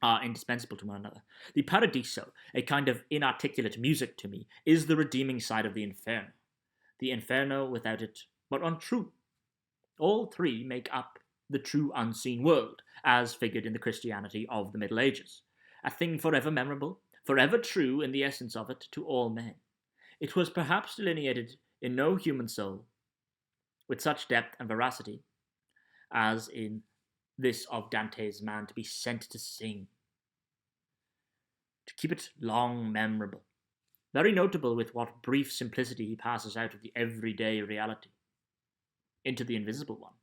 are indispensable to one another. The Paradiso, a kind of inarticulate music to me, is the redeeming side of the Inferno. The Inferno without it, but untrue. All three make up the true unseen world, as figured in the Christianity of the Middle Ages. A thing forever memorable, forever true in the essence of it to all men. It was perhaps delineated in no human soul with such depth and veracity as in this of Dante's man to be sent to sing, to keep it long memorable. Very notable with what brief simplicity he passes out of the everyday reality into the invisible one.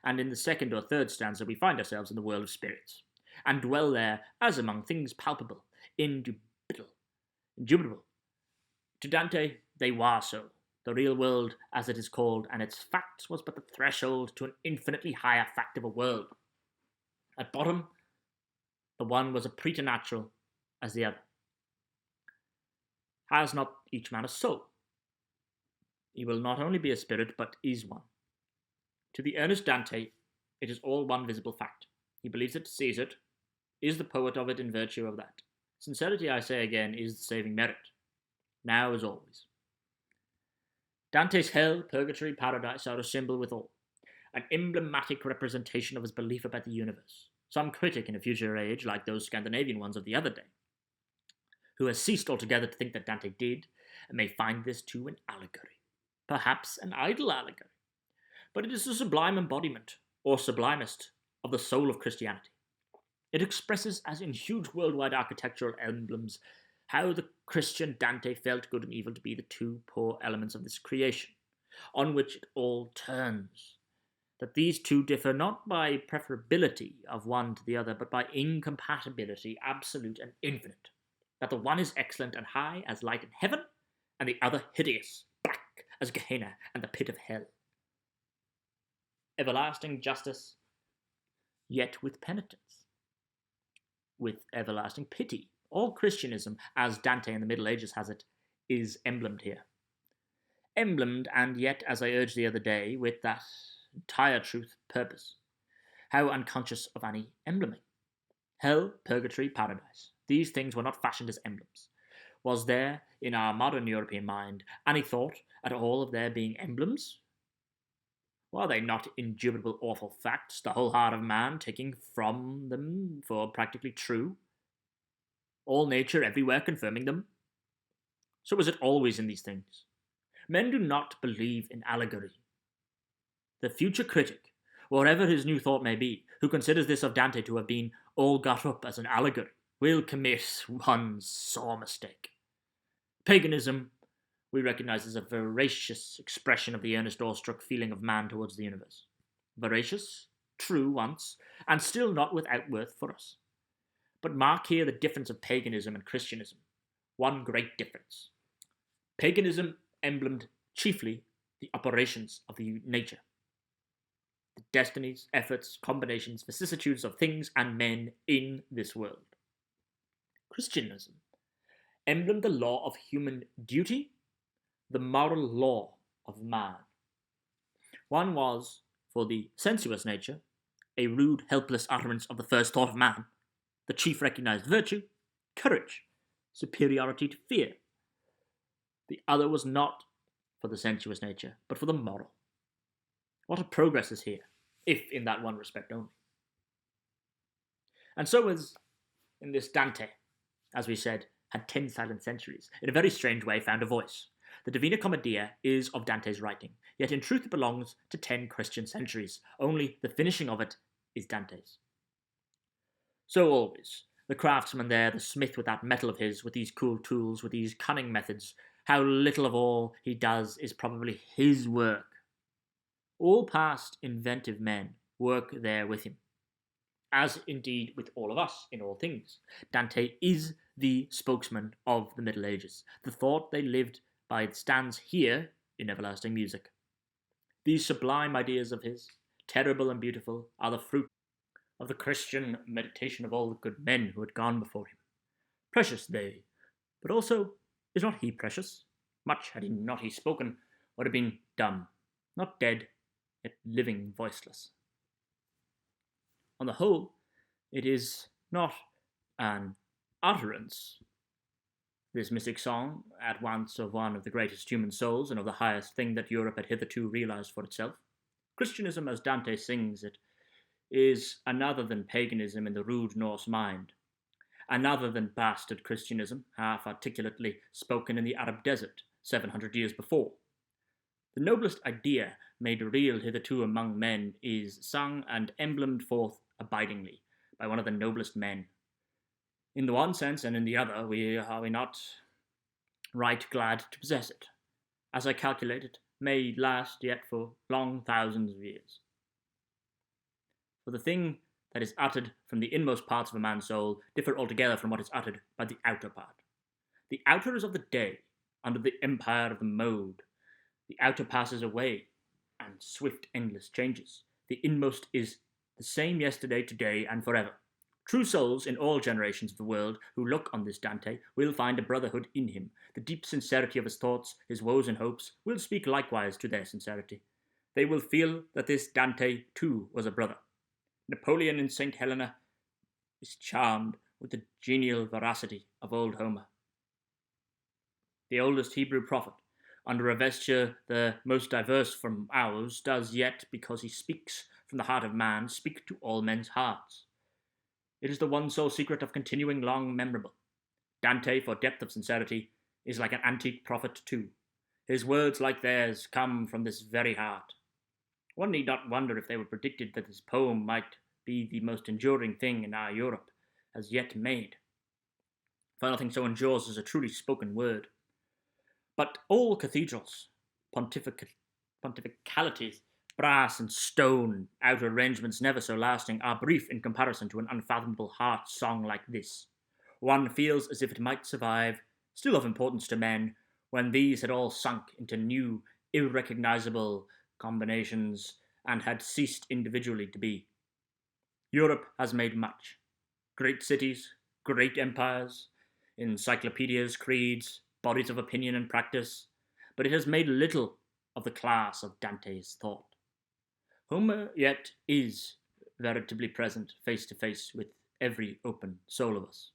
And in the second or third stanza we find ourselves in the world of spirits, and dwell there as among things palpable, indubitable. To Dante they were so, the real world as it is called, and its facts was but the threshold to an infinitely higher fact of a world. At bottom, the one was a preternatural as the other. Has not each man a soul? He will not only be a spirit, but is one. To the earnest Dante, it is all one visible fact. He believes it, sees it, is the poet of it in virtue of that. Sincerity, I say again, is the saving merit, now as always. Dante's hell, purgatory, paradise are a symbol withal, an emblematic representation of his belief about the universe. Some critic in a future age, like those Scandinavian ones of the other day, who has ceased altogether to think that Dante did, may find this too an allegory, perhaps an idle allegory, but it is the sublime embodiment, or sublimest, of the soul of Christianity. It expresses, as in huge worldwide architectural emblems, how the Christian Dante felt good and evil to be the two poor elements of this creation, on which it all turns. That these two differ not by preferability of one to the other, but by incompatibility absolute and infinite. That the one is excellent and high as light in heaven, and the other hideous, black as Gehenna and the pit of hell. Everlasting justice, yet with penitence, with everlasting pity. All Christianism, as Dante in the Middle Ages has it, is emblemed here. Emblemed, and yet, as I urged the other day, with that entire truth purpose. How unconscious of any embleming. Hell, purgatory, paradise. These things were not fashioned as emblems. Was there, in our modern European mind, any thought at all of their being emblems? Were they not indubitable awful facts, the whole heart of man taking from them for practically true? All nature everywhere confirming them? So is it always in these things. Men do not believe in allegory. The future critic, whatever his new thought may be, who considers this of Dante to have been all got up as an allegory, will commit one sore mistake. Paganism, we recognize as a veracious expression of the earnest awestruck feeling of man towards the universe. Veracious, true once, and still not without worth for us. But mark here the difference of paganism and Christianism. One great difference. Paganism emblemed chiefly the operations of the nature. The destinies, efforts, combinations, vicissitudes of things and men in this world. Christianism emblemed the law of human duty, the moral law of man. One was, for the sensuous nature, a rude, helpless utterance of the first thought of man, the chief recognized virtue, courage, superiority to fear. The other was not for the sensuous nature, but for the moral. What a progress is here, if in that one respect only. And so is in this Dante, as we said, had 10 silent centuries, in a very strange way found a voice. The Divina Commedia is of Dante's writing, yet in truth it belongs to 10 Christian centuries, only the finishing of it is Dante's. So always, the craftsman there, the smith with that metal of his, with these cool tools, with these cunning methods, how little of all he does is probably his work. All past inventive men work there with him, as indeed with all of us in all things. Dante is the spokesman of the Middle Ages. The thought they lived by stands here in everlasting music. These sublime ideas of his, terrible and beautiful, are the fruit of the Christian meditation of all the good men who had gone before him. Precious they, but also is not he precious? Much had he not he spoken, would have been dumb, not dead, yet living voiceless. On the whole, it is not an utterance, this mystic song, at once of one of the greatest human souls and of the highest thing that Europe had hitherto realized for itself. Christianism, as Dante sings it, is another than paganism in the rude Norse mind, another than bastard Christianism, half articulately spoken in the Arab desert 700 years before. The noblest idea made real hitherto among men is sung and emblemed forth abidingly by one of the noblest men. In the one sense and in the other, are we not right glad to possess it? As I calculate it, may last yet for long thousands of years. For the thing that is uttered from the inmost parts of a man's soul differ altogether from what is uttered by the outer part. The outer is of the day, under the empire of the mode. The outer passes away, and swift endless changes. The inmost is the same yesterday, today, and forever. True souls in all generations of the world who look on this Dante will find a brotherhood in him. The deep sincerity of his thoughts, his woes and hopes, will speak likewise to their sincerity. They will feel that this Dante, too, was a brother. Napoleon in St. Helena is charmed with the genial veracity of old Homer. The oldest Hebrew prophet, under a vesture the most diverse from ours, does yet, because he speaks from the heart of man, speak to all men's hearts. It is the one sole secret of continuing long memorable. Dante, for depth of sincerity, is like an antique prophet too. His words, like theirs, come from this very heart. One need not wonder if they were predicted that his poem might be the most enduring thing in our Europe as yet made. For nothing so endures as a truly spoken word. But all cathedrals, pontificalities, brass and stone, outer arrangements never so lasting, are brief in comparison to an unfathomable heart song like this. One feels as if it might survive, still of importance to men, when these had all sunk into new, irrecognizable combinations and had ceased individually to be. Europe has made much. Great cities, great empires, encyclopedias, creeds, bodies of opinion and practice, but it has made little of the class of Dante's thought. Homer yet is veritably present face to face with every open soul of us.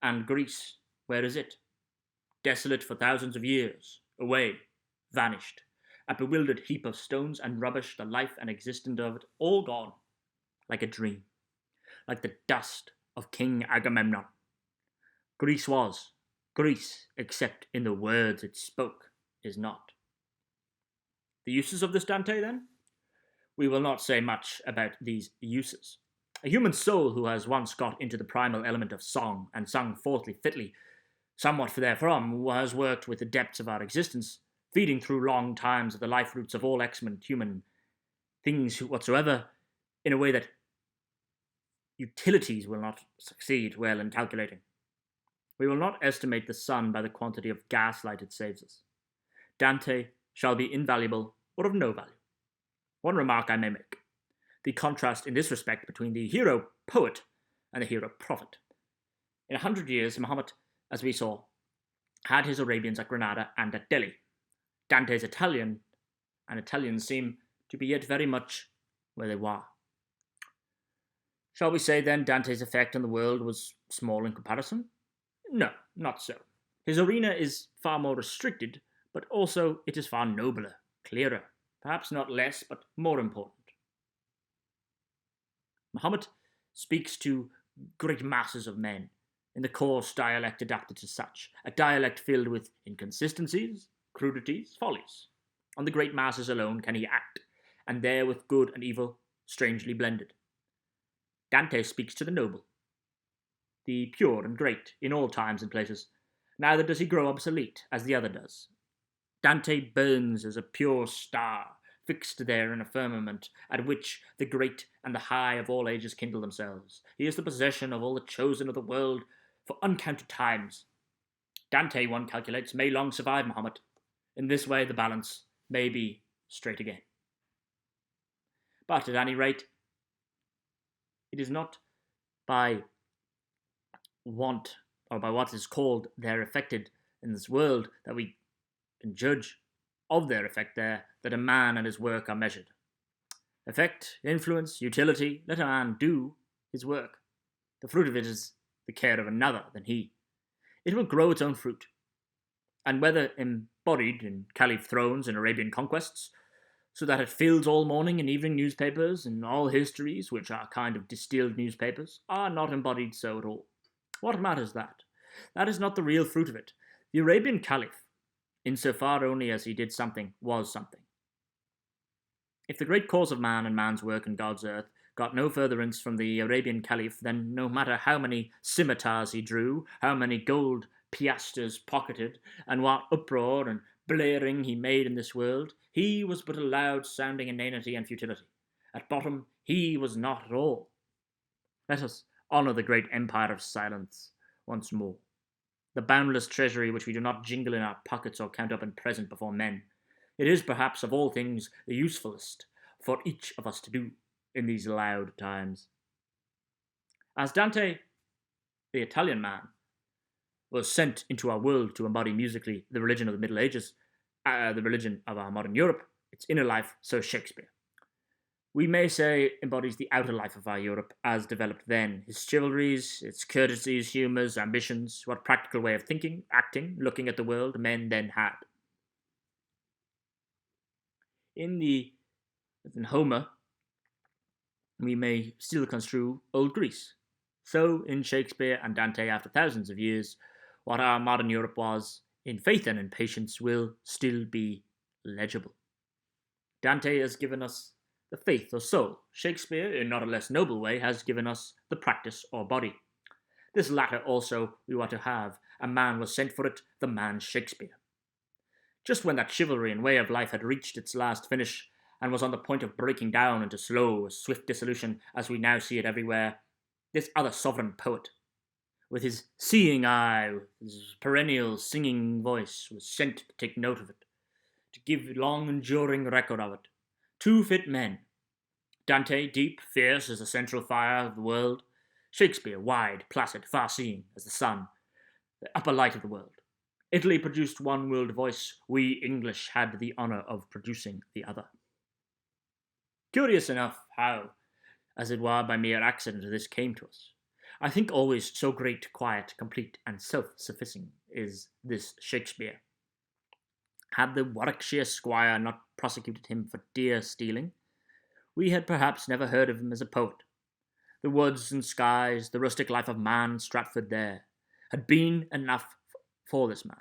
And Greece, where is it? Desolate for thousands of years, away, vanished, a bewildered heap of stones and rubbish, the life and existence of it all gone, like a dream, like the dust of King Agamemnon. Greece was. Greece, except in the words it spoke, is not. The uses of this Dante, then? We will not say much about these uses. A human soul who has once got into the primal element of song, and sung forthly fitly, somewhat therefrom, has worked with the depths of our existence, feeding through long times of the life roots of all excellent human things whatsoever, in a way that utilities will not succeed well in calculating. We will not estimate the sun by the quantity of gaslight it saves us. Dante shall be invaluable or of no value. One remark I may make. The contrast in this respect between the hero poet and the hero prophet. In 100 years, Muhammad, as we saw, had his Arabians at Granada and at Delhi. Dante's Italians seem to be yet very much where they were. Shall we say, then, Dante's effect on the world was small in comparison? No, not so. His arena is far more restricted, but also it is far nobler, clearer, perhaps not less, but more important. Muhammad speaks to great masses of men in the coarse dialect adapted to such, a dialect filled with inconsistencies, crudities, follies. On the great masses alone can he act, and there with good and evil strangely blended. Dante speaks to the noble, the pure and great, in all times and places. Neither does he grow obsolete, as the other does. Dante burns as a pure star, fixed there in a firmament, at which the great and the high of all ages kindle themselves. He is the possession of all the chosen of the world for uncounted times. Dante, one calculates, may long survive Muhammad. In this way the balance may be straight again. But at any rate, it is not by want, or by what is called their effected in this world, that we can judge of their effect there, that a man and his work are measured. Effect, influence, utility, let a man do his work. The fruit of it is the care of another than he. It will grow its own fruit. And whether embodied in caliph thrones and Arabian conquests, so that it fills all morning and evening newspapers, and all histories, which are kind of distilled newspapers, are not embodied so at all. What matters that? That is not the real fruit of it. The Arabian caliph, insofar only as he did something, was something. If the great cause of man and man's work in God's earth got no furtherance from the Arabian caliph, then no matter how many scimitars he drew, how many gold piastres pocketed, and what uproar and blaring he made in this world, he was but a loud-sounding inanity and futility. At bottom, he was not at all. Let us honour the great empire of silence once more. The boundless treasury which we do not jingle in our pockets or count up in present before men. It is perhaps of all things the usefulest for each of us to do. in these loud times. As Dante, the Italian man, was sent into our world to embody musically the religion of the Middle Ages, the religion of our modern Europe, its inner life, so Shakespeare. We may say embodies the outer life of our Europe as developed then, his chivalries, its courtesies, humours, ambitions, what practical way of thinking, acting, looking at the world men then had. In Homer, we may still construe old Greece. So in Shakespeare and Dante, after thousands of years, what our modern Europe was, in faith and in patience, will still be legible. Dante has given us the faith or soul. Shakespeare, in not a less noble way, has given us the practice or body. This latter also we were to have. A man was sent for it, the man Shakespeare. Just when that chivalry and way of life had reached its last finish, and was on the point of breaking down into slow, swift dissolution, as we now see it everywhere, this other sovereign poet, with his seeing eye, with his perennial singing voice, was sent to take note of it, to give long-enduring record of it. Two fit men. Dante, deep, fierce as the central fire of the world. Shakespeare, wide, placid, far-seeing as the sun, the upper light of the world. Italy produced one world voice. We English had the honour of producing the other. Curious enough how, as it were by mere accident, this came to us. I think always so great, quiet, complete, and self-sufficing is this Shakespeare. Had the Warwickshire squire not prosecuted him for deer stealing, we had perhaps never heard of him as a poet. The woods and skies, the rustic life of man Stratford there, had been enough for this man.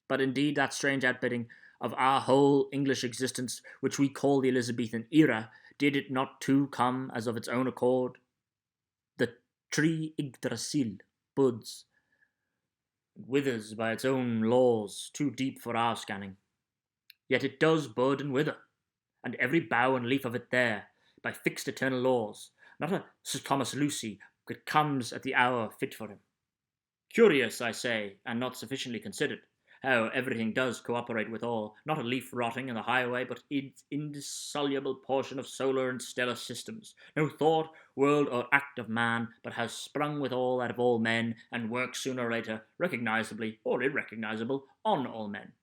But indeed that strange outbidding of our whole English existence, which we call the Elizabethan era, did it not too come as of its own accord? The tree Yggdrasil buds, withers by its own laws, too deep for our scanning. Yet it does bud and wither, and every bough and leaf of it there, by fixed eternal laws, not a Sir Thomas Lucy, but comes at the hour fit for him. Curious, I say, and not sufficiently considered, how everything does cooperate with all, not a leaf rotting in the highway, but its indissoluble portion of solar and stellar systems. No thought, word, or act of man, but has sprung with all out of all men, and works sooner or later, recognizably or irrecognizable, on all men.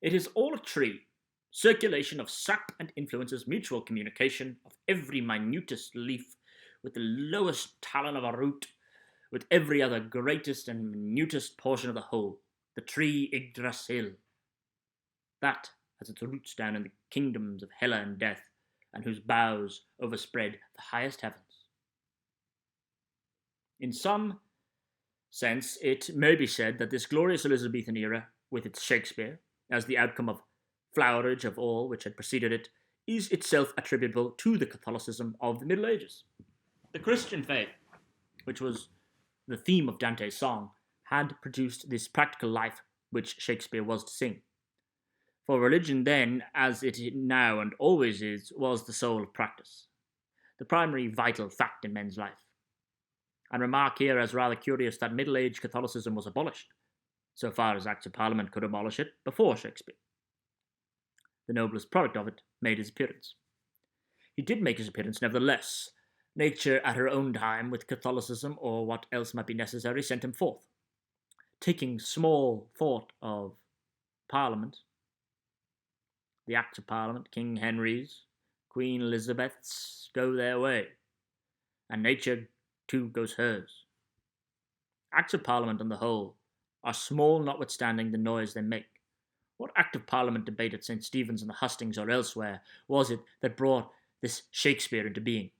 It is all a tree, circulation of sap and influences, mutual communication of every minutest leaf, with the lowest talon of a root, with every other greatest and minutest portion of the whole. The tree Yggdrasil, that has its roots down in the kingdoms of Hela and Death, and whose boughs overspread the highest heavens. In some sense, it may be said that this glorious Elizabethan era, with its Shakespeare, as the outcome of flowerage of all which had preceded it, is itself attributable to the Catholicism of the Middle Ages. The Christian faith, which was the theme of Dante's song, had produced this practical life which Shakespeare was to sing. For religion then, as it now and always is, was the soul of practice, the primary vital fact in men's life. And remark here as rather curious that Middle Age Catholicism was abolished, so far as Acts of Parliament could abolish it, before Shakespeare. The noblest product of it made his appearance. He did make his appearance nevertheless. Nature at her own time, with Catholicism or what else might be necessary, sent him forth. Taking small thought of Parliament, the Acts of Parliament, King Henry's, Queen Elizabeth's go their way, and nature too goes hers. Acts of Parliament on the whole are small notwithstanding the noise they make. What Act of Parliament debate at St. Stephen's and the hustings or elsewhere was it that brought this Shakespeare into being?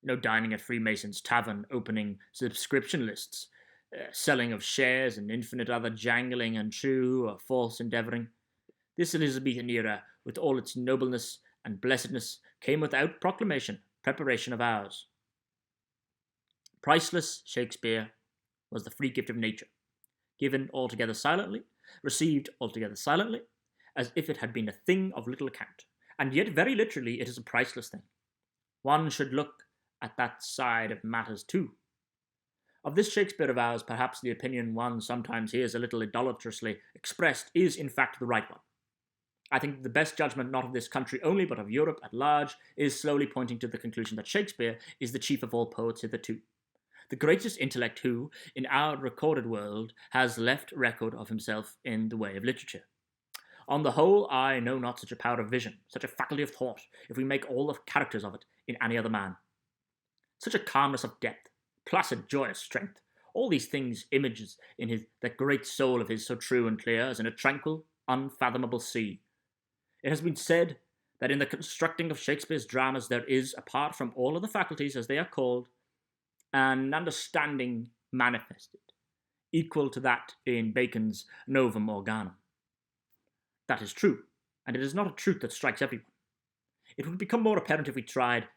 No dining at Freemason's tavern, opening subscription lists, selling of shares and infinite other jangling and true or false endeavouring. This Elizabethan era, with all its nobleness and blessedness, came without proclamation, preparation of ours. Priceless Shakespeare was the free gift of nature, given altogether silently, received altogether silently, as if it had been a thing of little account. And yet, very literally, it is a priceless thing. One should look at that side of matters too. Of this Shakespeare of ours, perhaps the opinion one sometimes hears a little idolatrously expressed is in fact the right one. I think the best judgment, not of this country only, but of Europe at large, is slowly pointing to the conclusion that Shakespeare is the chief of all poets hitherto, the greatest intellect who, in our recorded world, has left record of himself in the way of literature. On the whole, I know not such a power of vision, such a faculty of thought, if we make all the characters of it, in any other man. Such a calmness of depth, placid, joyous strength, all these things images in that great soul of his so true and clear as in a tranquil, unfathomable sea. It has been said that in the constructing of Shakespeare's dramas there is, apart from all other faculties as they are called, an understanding manifested, equal to that in Bacon's Novum Organum. That is true, and it is not a truth that strikes everyone. It would become more apparent if we tried,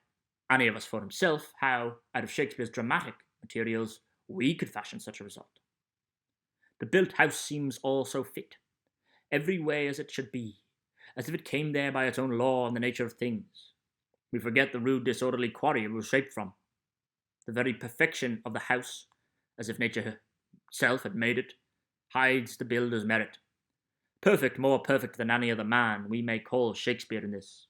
any of us for himself, how, out of Shakespeare's dramatic materials, we could fashion such a result. The built house seems all so fit, every way as it should be, as if it came there by its own law and the nature of things. We forget the rude disorderly quarry it was shaped from. The very perfection of the house, as if nature herself had made it, hides the builder's merit. Perfect, more perfect than any other man, we may call Shakespeare in this.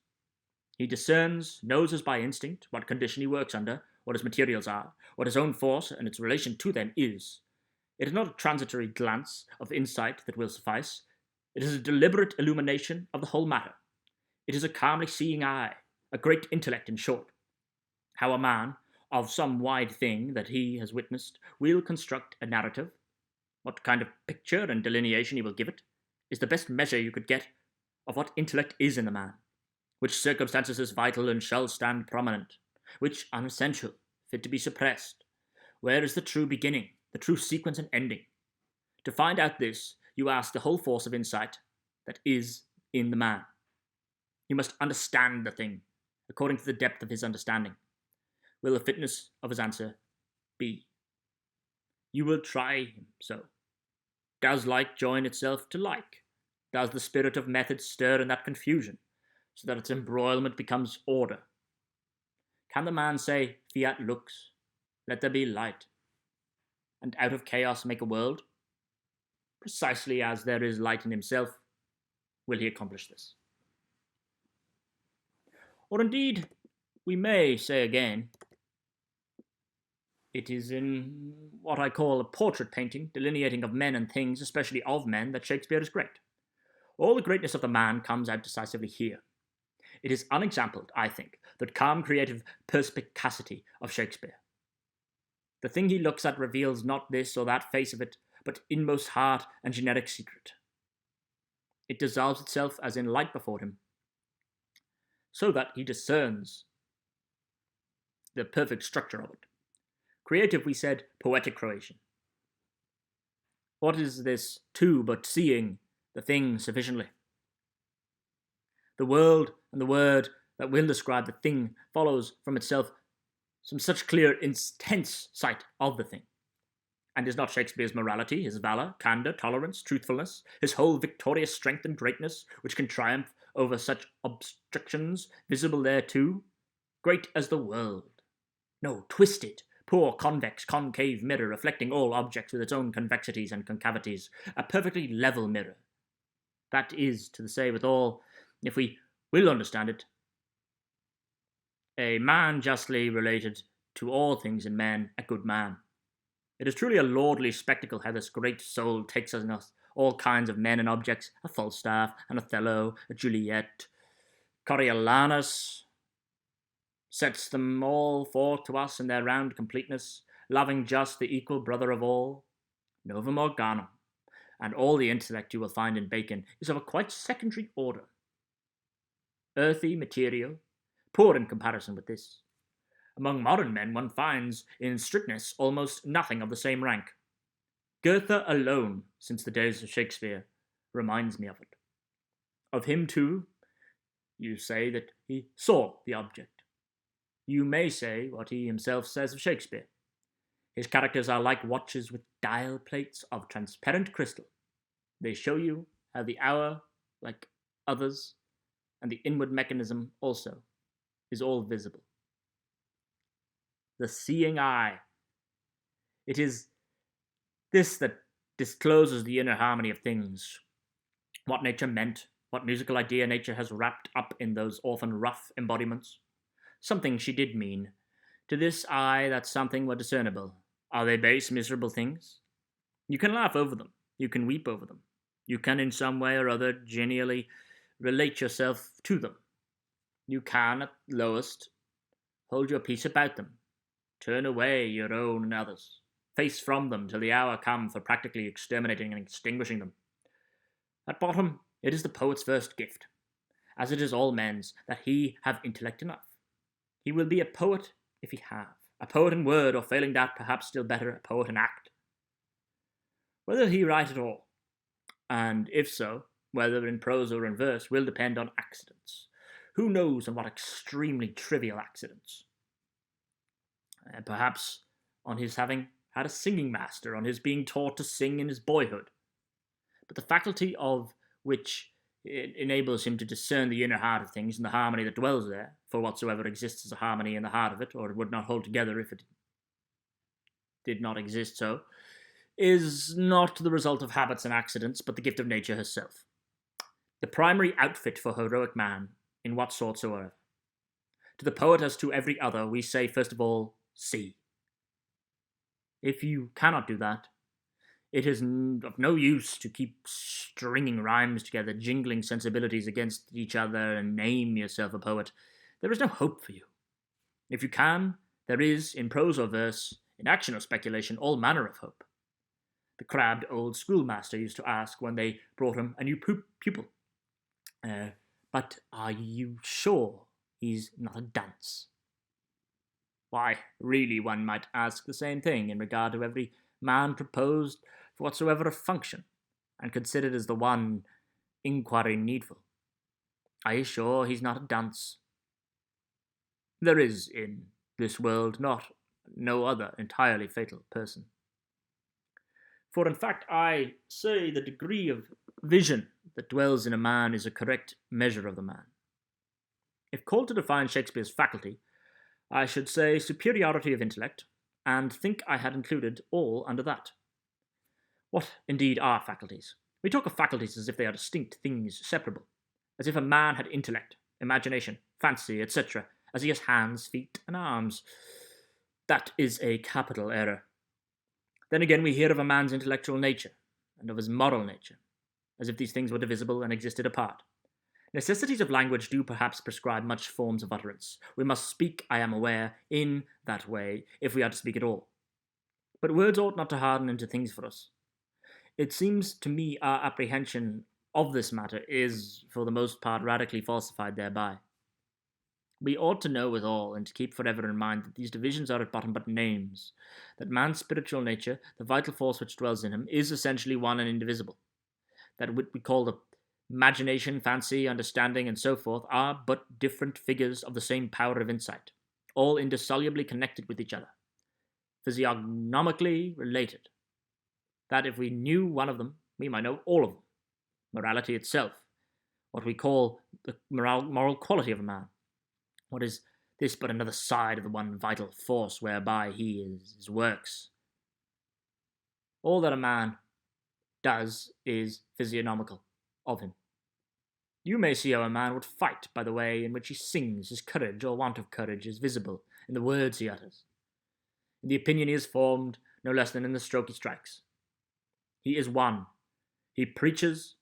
He discerns, knows as by instinct, what condition he works under, what his materials are, what his own force and its relation to them is. It is not a transitory glance of insight that will suffice. It is a deliberate illumination of the whole matter. It is a calmly seeing eye, a great intellect in short. How a man, of some wide thing that he has witnessed, will construct a narrative, what kind of picture and delineation he will give it, is the best measure you could get of what intellect is in the man, which circumstances is vital and shall stand prominent, which unessential, fit to be suppressed. Where is the true beginning, the true sequence and ending? To find out this, you ask the whole force of insight that is in the man. You must understand the thing, according to the depth of his understanding. Will the fitness of his answer be? You will try him so. Does like join itself to like? Does the spirit of method stir in that confusion, so that its embroilment becomes order? Can the man say, fiat lux, let there be light, and out of chaos make a world? Precisely as there is light in himself, will he accomplish this. Or indeed, we may say again, it is in what I call a portrait painting, delineating of men and things, especially of men, that Shakespeare is great. All the greatness of the man comes out decisively here. It is unexampled, I think, that calm creative perspicacity of Shakespeare. The thing he looks at reveals not this or that face of it, but inmost heart and generic secret. It dissolves itself as in light before him, so that he discerns the perfect structure of it. Creative, we said, poetic creation. What is this too but seeing the thing sufficiently? The world and the word that will describe the thing follows from itself some such clear, intense sight of the thing. And is not Shakespeare's morality, his valour, candour, tolerance, truthfulness, his whole victorious strength and greatness, which can triumph over such obstructions, visible there too? Great as the world. No, twisted, poor convex, concave mirror, reflecting all objects with its own convexities and concavities, a perfectly level mirror. That is to say withal, if we will understand it, a man justly related to all things in men, a good man. It is truly a lordly spectacle how this great soul takes in us all kinds of men and objects, a Falstaff, an Othello, a Juliet, Coriolanus, sets them all forth to us in their round completeness, loving just the equal brother of all, Novum Organum, and all the intellect you will find in Bacon is of a quite secondary order. Earthy, material, poor in comparison with this. Among modern men one finds, in strictness, almost nothing of the same rank. Goethe alone, since the days of Shakespeare, reminds me of it. Of him, too, you say that he saw the object. You may say what he himself says of Shakespeare. His characters are like watches with dial plates of transparent crystal. They show you how the hour, like others, and the inward mechanism also, is all visible. The seeing eye. It is this that discloses the inner harmony of things, what nature meant, what musical idea nature has wrapped up in those often rough embodiments? Something she did mean. To this eye, that something were discernible. Are they base, miserable things? You can laugh over them. You can weep over them. You can, in some way or other, genially relate yourself to them. You can, at lowest, hold your peace about them. Turn away your own and others. Face from them till the hour come for practically exterminating and extinguishing them. At bottom, it is the poet's first gift, as it is all men's, that he have intellect enough. He will be a poet if he have. A poet in word, or failing that, perhaps still better, a poet in act. Whether he write at all, and if so, whether in prose or in verse, will depend on accidents. Who knows on what extremely trivial accidents? Perhaps on his having had a singing master, on his being taught to sing in his boyhood. But the faculty of which it enables him to discern the inner heart of things and the harmony that dwells there, for whatsoever exists is a harmony in the heart of it, or it would not hold together if it did not exist so, is not the result of habits and accidents, but the gift of nature herself. The primary outfit for heroic man, in what sort soever. To the poet as to every other, we say first of all, see. If you cannot do that, it is of no use to keep stringing rhymes together, jingling sensibilities against each other, and name yourself a poet. There is no hope for you. If you can, there is, in prose or verse, in action or speculation, all manner of hope. The crabbed old schoolmaster used to ask when they brought him a new pupil, but are you sure he's not a dunce? Why, really, one might ask the same thing in regard to every man proposed for whatsoever of function, and considered as the one inquiry needful. Are you sure he's not a dunce? There is in this world no other entirely fatal person. For in fact, I say the degree of vision that dwells in a man is a correct measure of the man. If called to define Shakespeare's faculty, I should say superiority of intellect, and think I had included all under that. What, indeed, are faculties? We talk of faculties as if they are distinct things separable, as if a man had intellect, imagination, fancy, etc., as he has hands, feet, and arms. That is a capital error. Then again we hear of a man's intellectual nature, and of his moral nature, as if these things were divisible and existed apart. Necessities of language do perhaps prescribe much forms of utterance. We must speak, I am aware, in that way, if we are to speak at all. But words ought not to harden into things for us. It seems to me our apprehension of this matter is, for the most part, radically falsified thereby. We ought to know withal, and to keep forever in mind, that these divisions are at bottom but names, that man's spiritual nature, the vital force which dwells in him, is essentially one and indivisible, that what we call the imagination, fancy, understanding, and so forth, are but different figures of the same power of insight, all indissolubly connected with each other, physiognomically related, that if we knew one of them, we might know all of them. Morality itself, what we call the moral quality of a man. What is this but another side of the one vital force whereby he works? All that a man does is physiognomical of him. You may see how a man would fight by the way in which he sings. His courage or want of courage is visible in the words he utters, in the opinion he has formed, no less than in the stroke he strikes. He is one. He preaches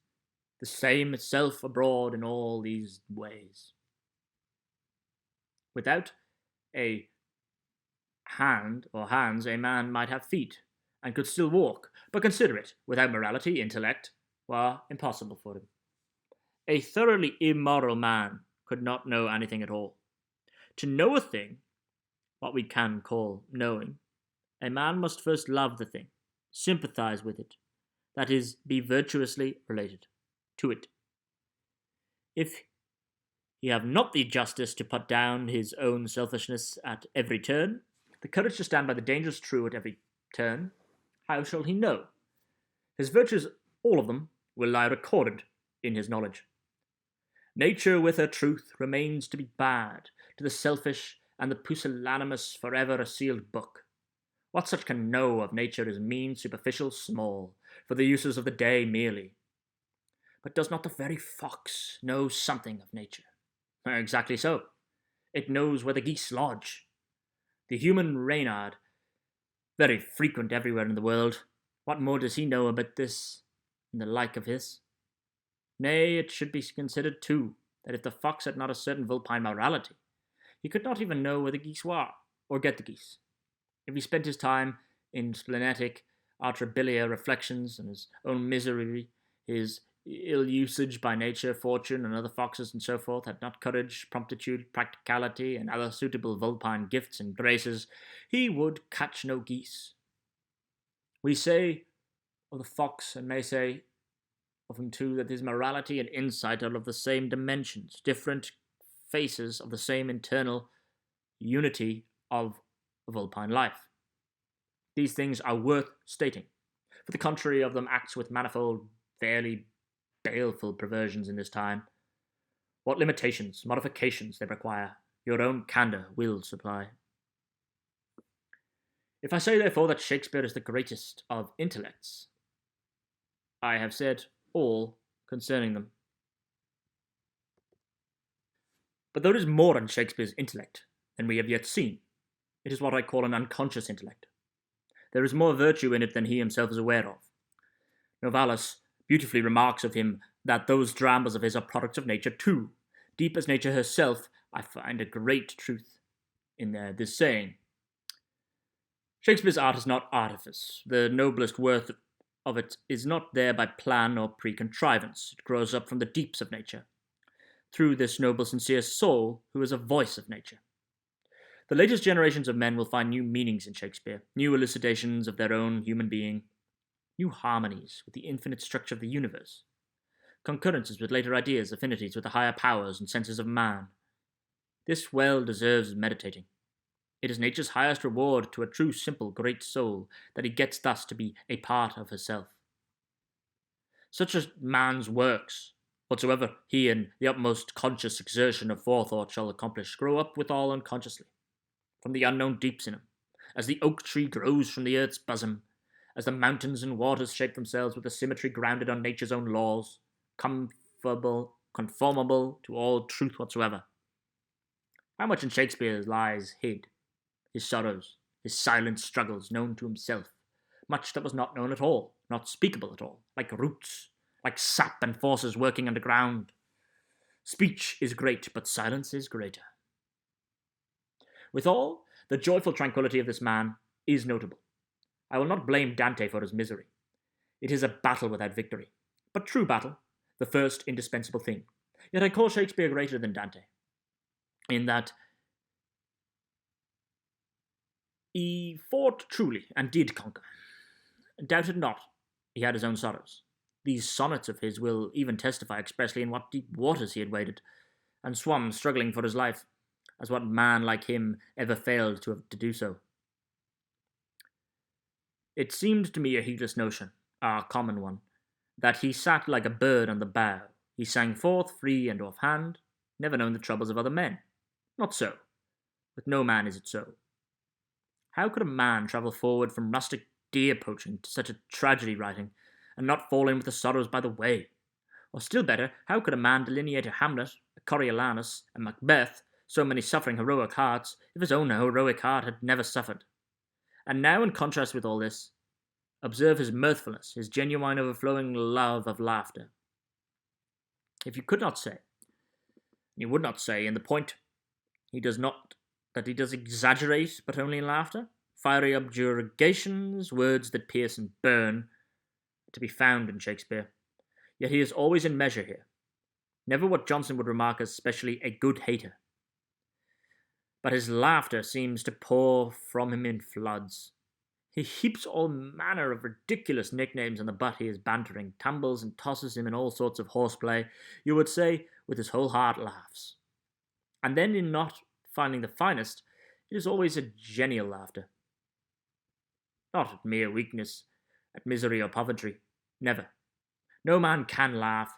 the same itself abroad in all these ways. Without a hand or hands, a man might have feet, and could still walk, but consider it, without morality, intellect, were impossible for him. A thoroughly immoral man could not know anything at all. To know a thing, what we can call knowing, a man must first love the thing, sympathize with it, that is, be virtuously related to it. If he have not the justice to put down his own selfishness at every turn, the courage to stand by the dangerous true at every turn, how shall he know? His virtues, all of them, will lie recorded in his knowledge. Nature with her truth remains to be bad, to the selfish and the pusillanimous forever a sealed book. What such can know of nature is mean, superficial, small, for the uses of the day merely. But does not the very fox know something of nature? Exactly so. It knows where the geese lodge. The human reynard, very frequent everywhere in the world, what more does he know about this and the like of his? Nay, it should be considered too, that if the fox had not a certain vulpine morality, he could not even know where the geese were, or get the geese. If he spent his time in splenetic, atrabiliar reflections on his own misery, his ill usage by nature, fortune, and other foxes and so forth, had not courage, promptitude, practicality, and other suitable vulpine gifts and graces, he would catch no geese. We say of the fox, and may say of him too, that his morality and insight are of the same dimensions, different faces of the same internal unity of vulpine life. These things are worth stating, for the contrary of them acts with manifold, fairly baleful perversions in this time. What limitations, modifications they require, your own candour will supply. If I say, therefore, that Shakespeare is the greatest of intellects, I have said all concerning them. But there is more in Shakespeare's intellect than we have yet seen. It is what I call an unconscious intellect. There is more virtue in it than he himself is aware of. Novalis beautifully remarks of him that those dramas of his are products of nature too. Deep as nature herself, I find a great truth in this saying. Shakespeare's art is not artifice. The noblest worth of it is not there by plan or pre-contrivance. It grows up from the deeps of nature, through this noble, sincere soul who is a voice of nature. The latest generations of men will find new meanings in Shakespeare, new elucidations of their own human being, new harmonies with the infinite structure of the universe, concurrences with later ideas, affinities with the higher powers and senses of man. This well deserves meditating. It is nature's highest reward to a true, simple, great soul that he gets thus to be a part of herself. Such as man's works, whatsoever he in the utmost conscious exertion of forethought shall accomplish, grow up withal unconsciously, from the unknown deeps in him, as the oak tree grows from the earth's bosom, as the mountains and waters shape themselves with a symmetry grounded on nature's own laws, conformable to all truth whatsoever. How much in Shakespeare lies hid, his sorrows, his silent struggles known to himself, much that was not known at all, not speakable at all, like roots, like sap and forces working underground. Speech is great, but silence is greater. Withal, the joyful tranquillity of this man is notable. I will not blame Dante for his misery. It is a battle without victory, but true battle, the first indispensable thing. Yet I call Shakespeare greater than Dante, in that he fought truly and did conquer. Doubted not, he had his own sorrows. These sonnets of his will even testify expressly in what deep waters he had waded, and swum struggling for his life, as what man like him ever failed to do so. It seemed to me a heedless notion, a common one, that he sat like a bird on the bough. He sang forth free and offhand, never known the troubles of other men. Not so. With no man is it so. How could a man travel forward from rustic deer poaching to such a tragedy writing, and not fall in with the sorrows by the way? Or still better, how could a man delineate a Hamlet, a Coriolanus, a Macbeth, so many suffering heroic hearts, if his own heroic heart had never suffered? And now, in contrast with all this, observe his mirthfulness, his genuine overflowing love of laughter. If you could not say, you would not say in the point, he does exaggerate, but only in laughter, fiery objurgations, words that pierce and burn, to be found in Shakespeare. Yet he is always in measure here, never what Johnson would remark as specially a good hater. But his laughter seems to pour from him in floods. He heaps all manner of ridiculous nicknames on the butt he is bantering, tumbles and tosses him in all sorts of horseplay, you would say, with his whole heart laughs. And then, in not finding the finest, it is always a genial laughter. Not at mere weakness, at misery or poverty. Never. No man can laugh.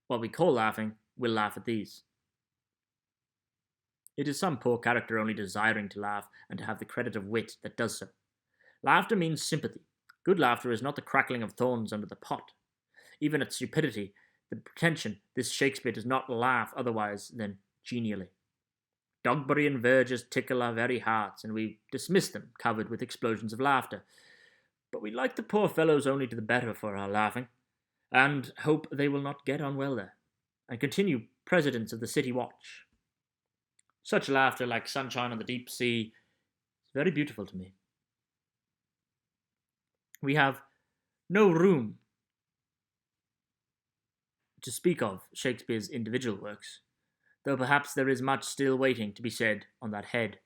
What we call laughing will laugh at these. It is some poor character only desiring to laugh and to have the credit of wit that does so. Laughter means sympathy. Good laughter is not the crackling of thorns under the pot. Even at stupidity, the pretension, this Shakespeare does not laugh otherwise than genially. Dogberry and verges tickle our very hearts, and we dismiss them, covered with explosions of laughter. But we like the poor fellows only to the better for our laughing, and hope they will not get on well there, and continue presidents of the city watch. Such laughter, like sunshine on the deep sea, is very beautiful to me. We have no room to speak of Shakespeare's individual works, though perhaps there is much still waiting to be said on that head.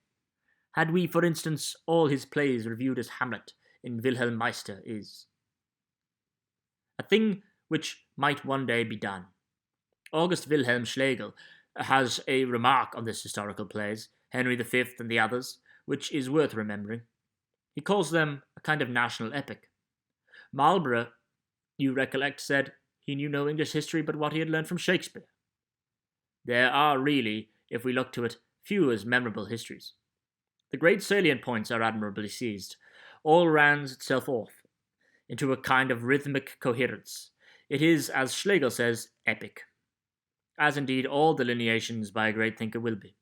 Had we, for instance, all his plays reviewed as Hamlet in Wilhelm Meister is a thing which might one day be done. August Wilhelm Schlegel has a remark on this historical plays, Henry V and the others, which is worth remembering. He calls them a kind of national epic. Marlborough, you recollect, said he knew no English history but what he had learned from Shakespeare. There are really, if we look to it, few as memorable histories. The great salient points are admirably seized. All rounds itself off into a kind of rhythmic coherence. It is, as Schlegel says, epic, as indeed all delineations by a great thinker will be.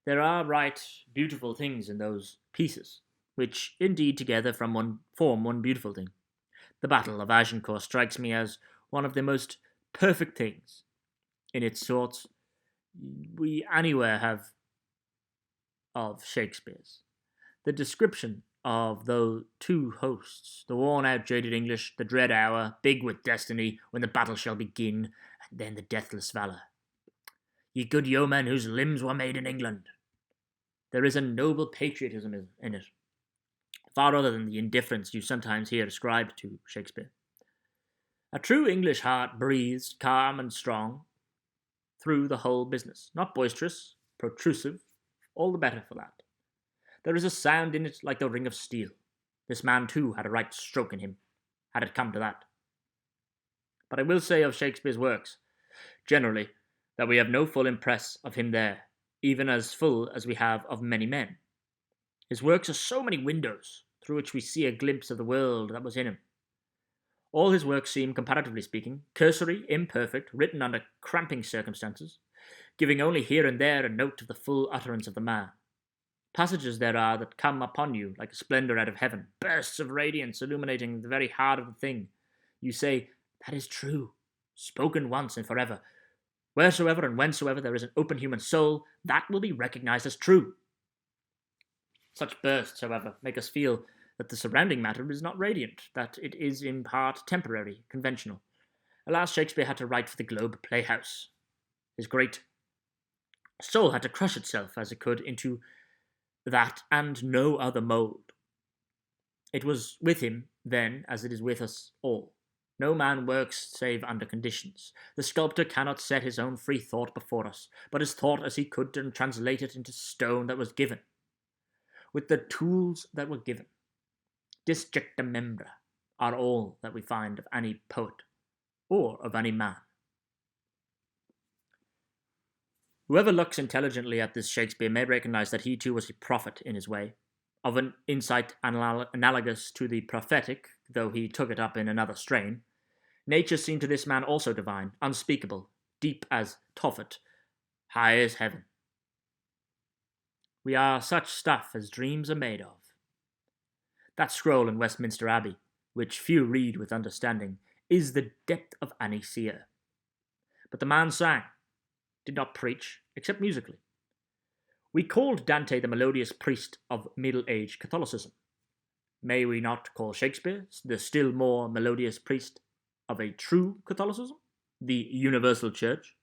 There are right beautiful things in those pieces, which indeed together form one beautiful thing. The Battle of Agincourt strikes me as one of the most perfect things in its sort we anywhere have of Shakespeare's. The description of those two hosts, the worn-out, jaded English, the dread hour, big with destiny, when the battle shall begin, and then the deathless valour. Ye good yeomen whose limbs were made in England. There is a noble patriotism in it, far other than the indifference you sometimes hear ascribed to Shakespeare. A true English heart breathes calm and strong through the whole business, not boisterous, protrusive, all the better for that. There is a sound in it like the ring of steel. This man, too, had a right stroke in him, had it come to that. But I will say of Shakespeare's works, generally, that we have no full impress of him there, even as full as we have of many men. His works are so many windows, through which we see a glimpse of the world that was in him. All his works seem, comparatively speaking, cursory, imperfect, written under cramping circumstances, giving only here and there a note of the full utterance of the man. Passages there are that come upon you like a splendour out of heaven, bursts of radiance illuminating the very heart of the thing. You say, that is true, spoken once and forever. Wheresoever and whensoever there is an open human soul, that will be recognized as true. Such bursts, however, make us feel that the surrounding matter is not radiant, that it is in part temporary, conventional. Alas, Shakespeare had to write for the Globe Playhouse. His great soul had to crush itself as it could into that and no other mould. It was with him then as it is with us all. No man works save under conditions. The sculptor cannot set his own free thought before us, but is thought as he could and translate it into stone that was given, with the tools that were given. Disjecta membra are all that we find of any poet or of any man. Whoever looks intelligently at this Shakespeare may recognize that he too was a prophet in his way, of an insight analogous to the prophetic, though he took it up in another strain. Nature seemed to this man also divine, unspeakable, deep as Tophet, high as heaven. We are such stuff as dreams are made of. That scroll in Westminster Abbey, which few read with understanding, is the depth of any seer. But the man sang, did not preach, except musically. We called Dante the melodious priest of Middle-Age Catholicism. May we not call Shakespeare the still more melodious priest of a true Catholicism, the universal church,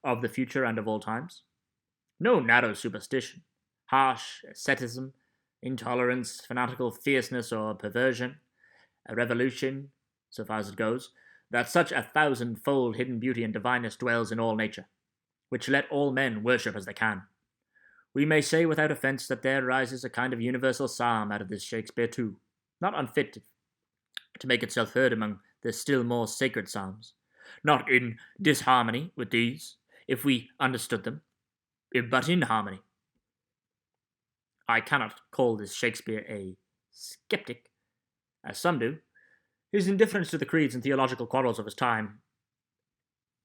of the future and of all times? No narrow superstition, harsh asceticism, intolerance, fanatical fierceness or perversion, a revolution, so far as it goes, that such a thousand-fold hidden beauty and divineness dwells in all nature, which let all men worship as they can. We may say without offence that there rises a kind of universal psalm out of this Shakespeare too, not unfit to make itself heard among the still more sacred psalms, not in disharmony with these, if we understood them, but in harmony. I cannot call this Shakespeare a skeptic, as some do, His indifference to the creeds and theological quarrels of his time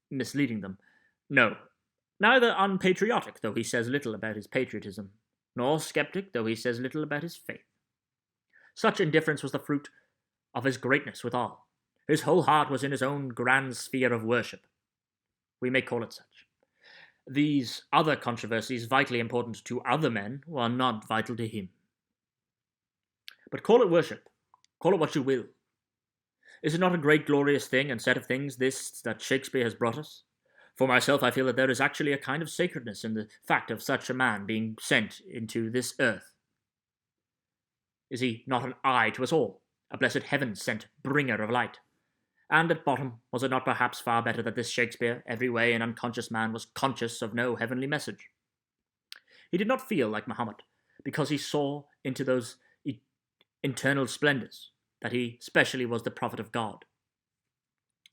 misleading them. No, neither unpatriotic, though he says little about his patriotism, nor skeptic, though he says little about his faith. Such indifference was the fruit of his greatness withal. His whole heart was in his own grand sphere of worship. We may call it such. These other controversies, vitally important to other men, were not vital to him. But call it worship, call it what you will. Is it not a great glorious thing and set of things, this that Shakespeare has brought us? For myself, I feel that there is actually a kind of sacredness in the fact of such a man being sent into this earth. Is he not an eye to us all, a blessed heaven-sent bringer of light? And at bottom, was it not perhaps far better that this Shakespeare, every way an unconscious man, was conscious of no heavenly message? He did not feel like Muhammad, because he saw into those internal splendours, that he specially was the prophet of God.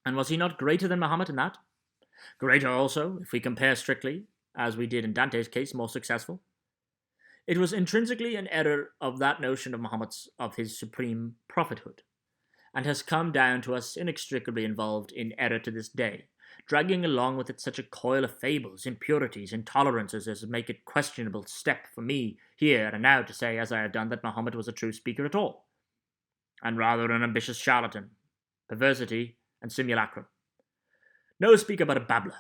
And was he not greater than Muhammad in that? Greater also, if we compare strictly, as we did in Dante's case, more successful. It was intrinsically an error of that notion of Muhammad's, of his supreme prophethood, and has come down to us inextricably involved in error to this day, dragging along with it such a coil of fables, impurities, intolerances as make it questionable step for me here and now to say, as I have done, that Muhammad was a true speaker at all, and rather an ambitious charlatan, perversity, and simulacrum. No speaker but a babbler.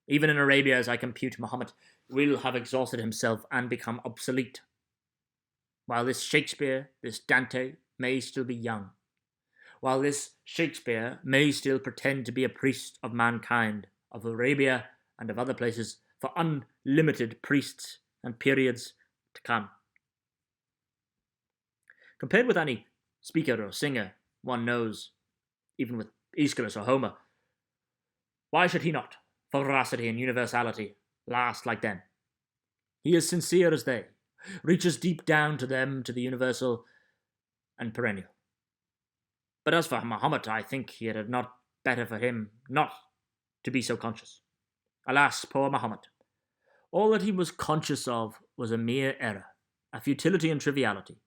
Even in Arabia, as I compute, Muhammad will have exhausted himself and become obsolete, while this Shakespeare, this Dante, may still be young, while this Shakespeare may still pretend to be a priest of mankind, of Arabia and of other places, for unlimited priests and periods to come. Compared with any speaker or singer one knows, even with Aeschylus or Homer, why should he not, for veracity and universality, last like them? He is sincere as they, reaches deep down to them, to the universal and perennial. But as for Muhammad, I think it had not better for him not to be so conscious. Alas, poor Muhammad! All that he was conscious of was a mere error, a futility and triviality,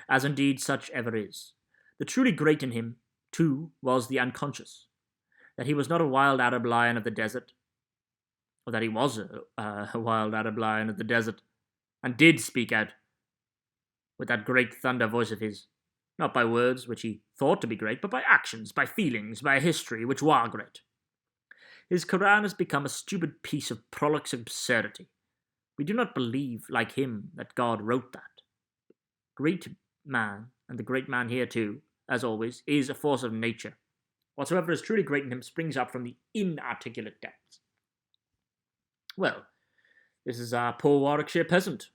as indeed such ever is. The truly great in him, too, was the unconscious, that he was not a wild Arab lion of the desert, or that he was a wild Arab lion of the desert, and did speak out with that great thunder voice of his, not by words which he thought to be great, but by actions, by feelings, by a history which were great. His Quran has become a stupid piece of prolix absurdity. We do not believe, like him, that God wrote that. Great man, and the great man here too, as always, is a force of nature. Whatsoever is truly great in him springs up from the inarticulate depths. Well, this is our poor Warwickshire peasant,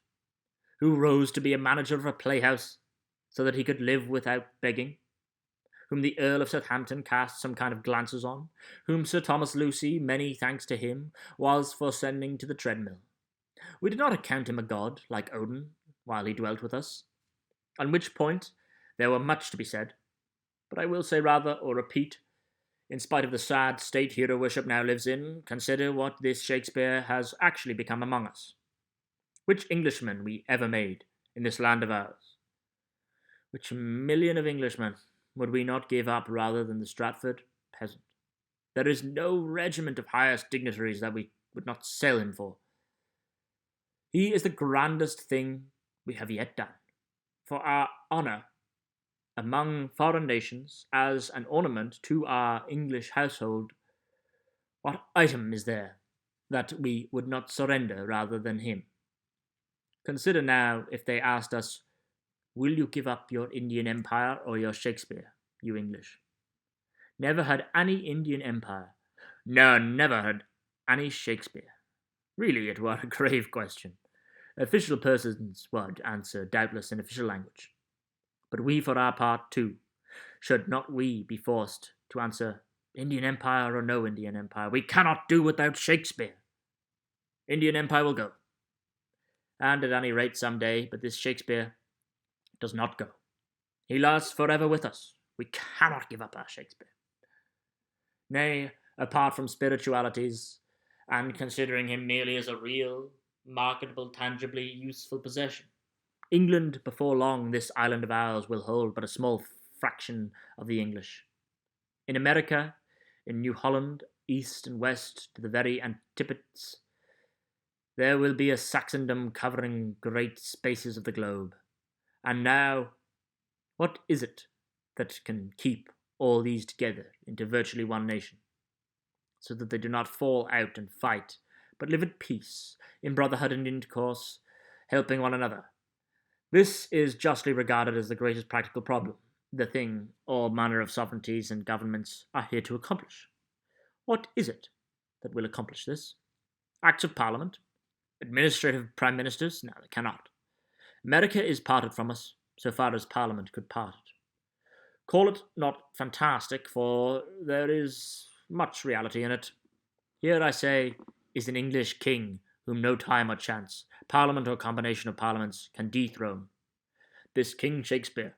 who rose to be a manager of a playhouse, so that he could live without begging, whom the Earl of Southampton cast some kind of glances on, whom Sir Thomas Lucy, many thanks to him, was for sending to the treadmill. We did not account him a god, like Odin, while he dwelt with us, on which point there were much to be said, but I will say rather, or repeat, in spite of the sad state hero worship now lives in, consider what this Shakespeare has actually become among us. Which Englishman we ever made in this land of ours? Which million of Englishmen would we not give up rather than the Stratford peasant? There is no regiment of highest dignitaries that we would not sell him for. He is the grandest thing we have yet done. For our honour among foreign nations, as an ornament to our English household, what item is there that we would not surrender rather than him? Consider now if they asked us, will you give up your Indian empire or your Shakespeare, you English? Never had any Indian empire. No, never had any Shakespeare. Really, it were a grave question. Official persons would answer, doubtless, in official language. But we, for our part, too, should not we be forced to answer, Indian empire or no Indian empire? We cannot do without Shakespeare. Indian empire will go. And at any rate some day, but this Shakespeare does not go. He lasts forever with us. We cannot give up our Shakespeare. Nay, apart from spiritualities, and considering him merely as a real, marketable, tangibly useful possession, England, before long, this island of ours, will hold but a small fraction of the English. In America, in New Holland, east and west to the very antipodes, there will be a Saxondom covering great spaces of the globe. And now, what is it that can keep all these together into virtually one nation, so that they do not fall out and fight, but live at peace, in brotherhood and intercourse, helping one another? This is justly regarded as the greatest practical problem, the thing all manner of sovereignties and governments are here to accomplish. What is it that will accomplish this? Acts of Parliament? Administrative prime ministers? No, they cannot. America is parted from us, so far as Parliament could part it. Call it not fantastic, for there is much reality in it. Here, I say, is an English king whom no time or chance, Parliament or combination of parliaments, can dethrone. This King Shakespeare.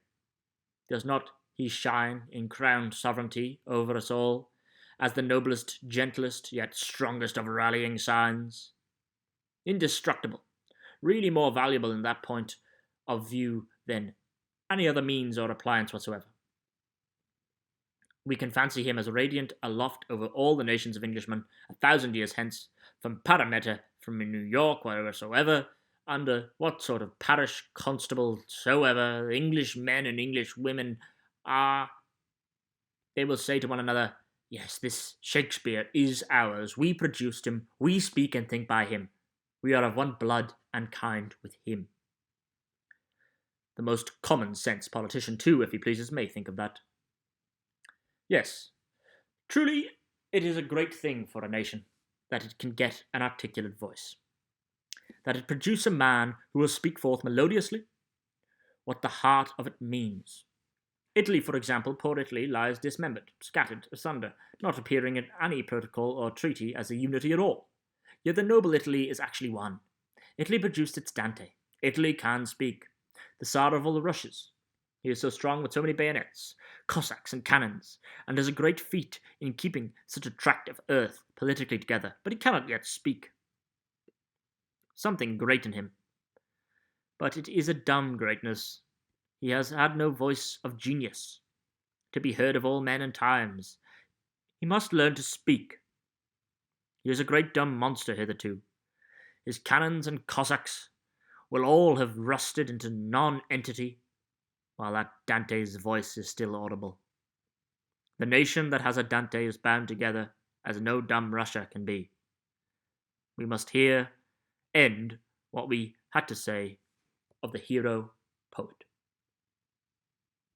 Does not he shine in crowned sovereignty over us all, as the noblest, gentlest, yet strongest of rallying signs? Indestructible, really more valuable in that point of view than any other means or appliance whatsoever. We can fancy him as radiant aloft over all the nations of Englishmen 1,000 years hence, from Parramatta, from New York, wheresoever, under what sort of parish constable soever, English men and English women are. They will say to one another, yes, this Shakespeare is ours. We produced him. We speak and think by him. We are of one blood and kind with him. The most common sense politician, too, if he pleases, may think of that. Yes, truly, it is a great thing for a nation that it can get an articulate voice, that it produce a man who will speak forth melodiously what the heart of it means. Italy, for example, poor Italy, lies dismembered, scattered asunder, not appearing in any protocol or treaty as a unity at all. Yet the noble Italy is actually one. Italy produced its Dante. Italy can speak. The Tsar of all the Russias. He is so strong with so many bayonets, Cossacks and cannons, and does a great feat in keeping such a tract of earth politically together, but he cannot yet speak. Something great in him. But it is a dumb greatness. He has had no voice of genius, to be heard of all men and times. He must learn to speak. He is a great dumb monster hitherto. His cannons and Cossacks will all have rusted into non-entity, while that Dante's voice is still audible. The nation that has a Dante is bound together as no dumb Russia can be. We must here end what we had to say of the hero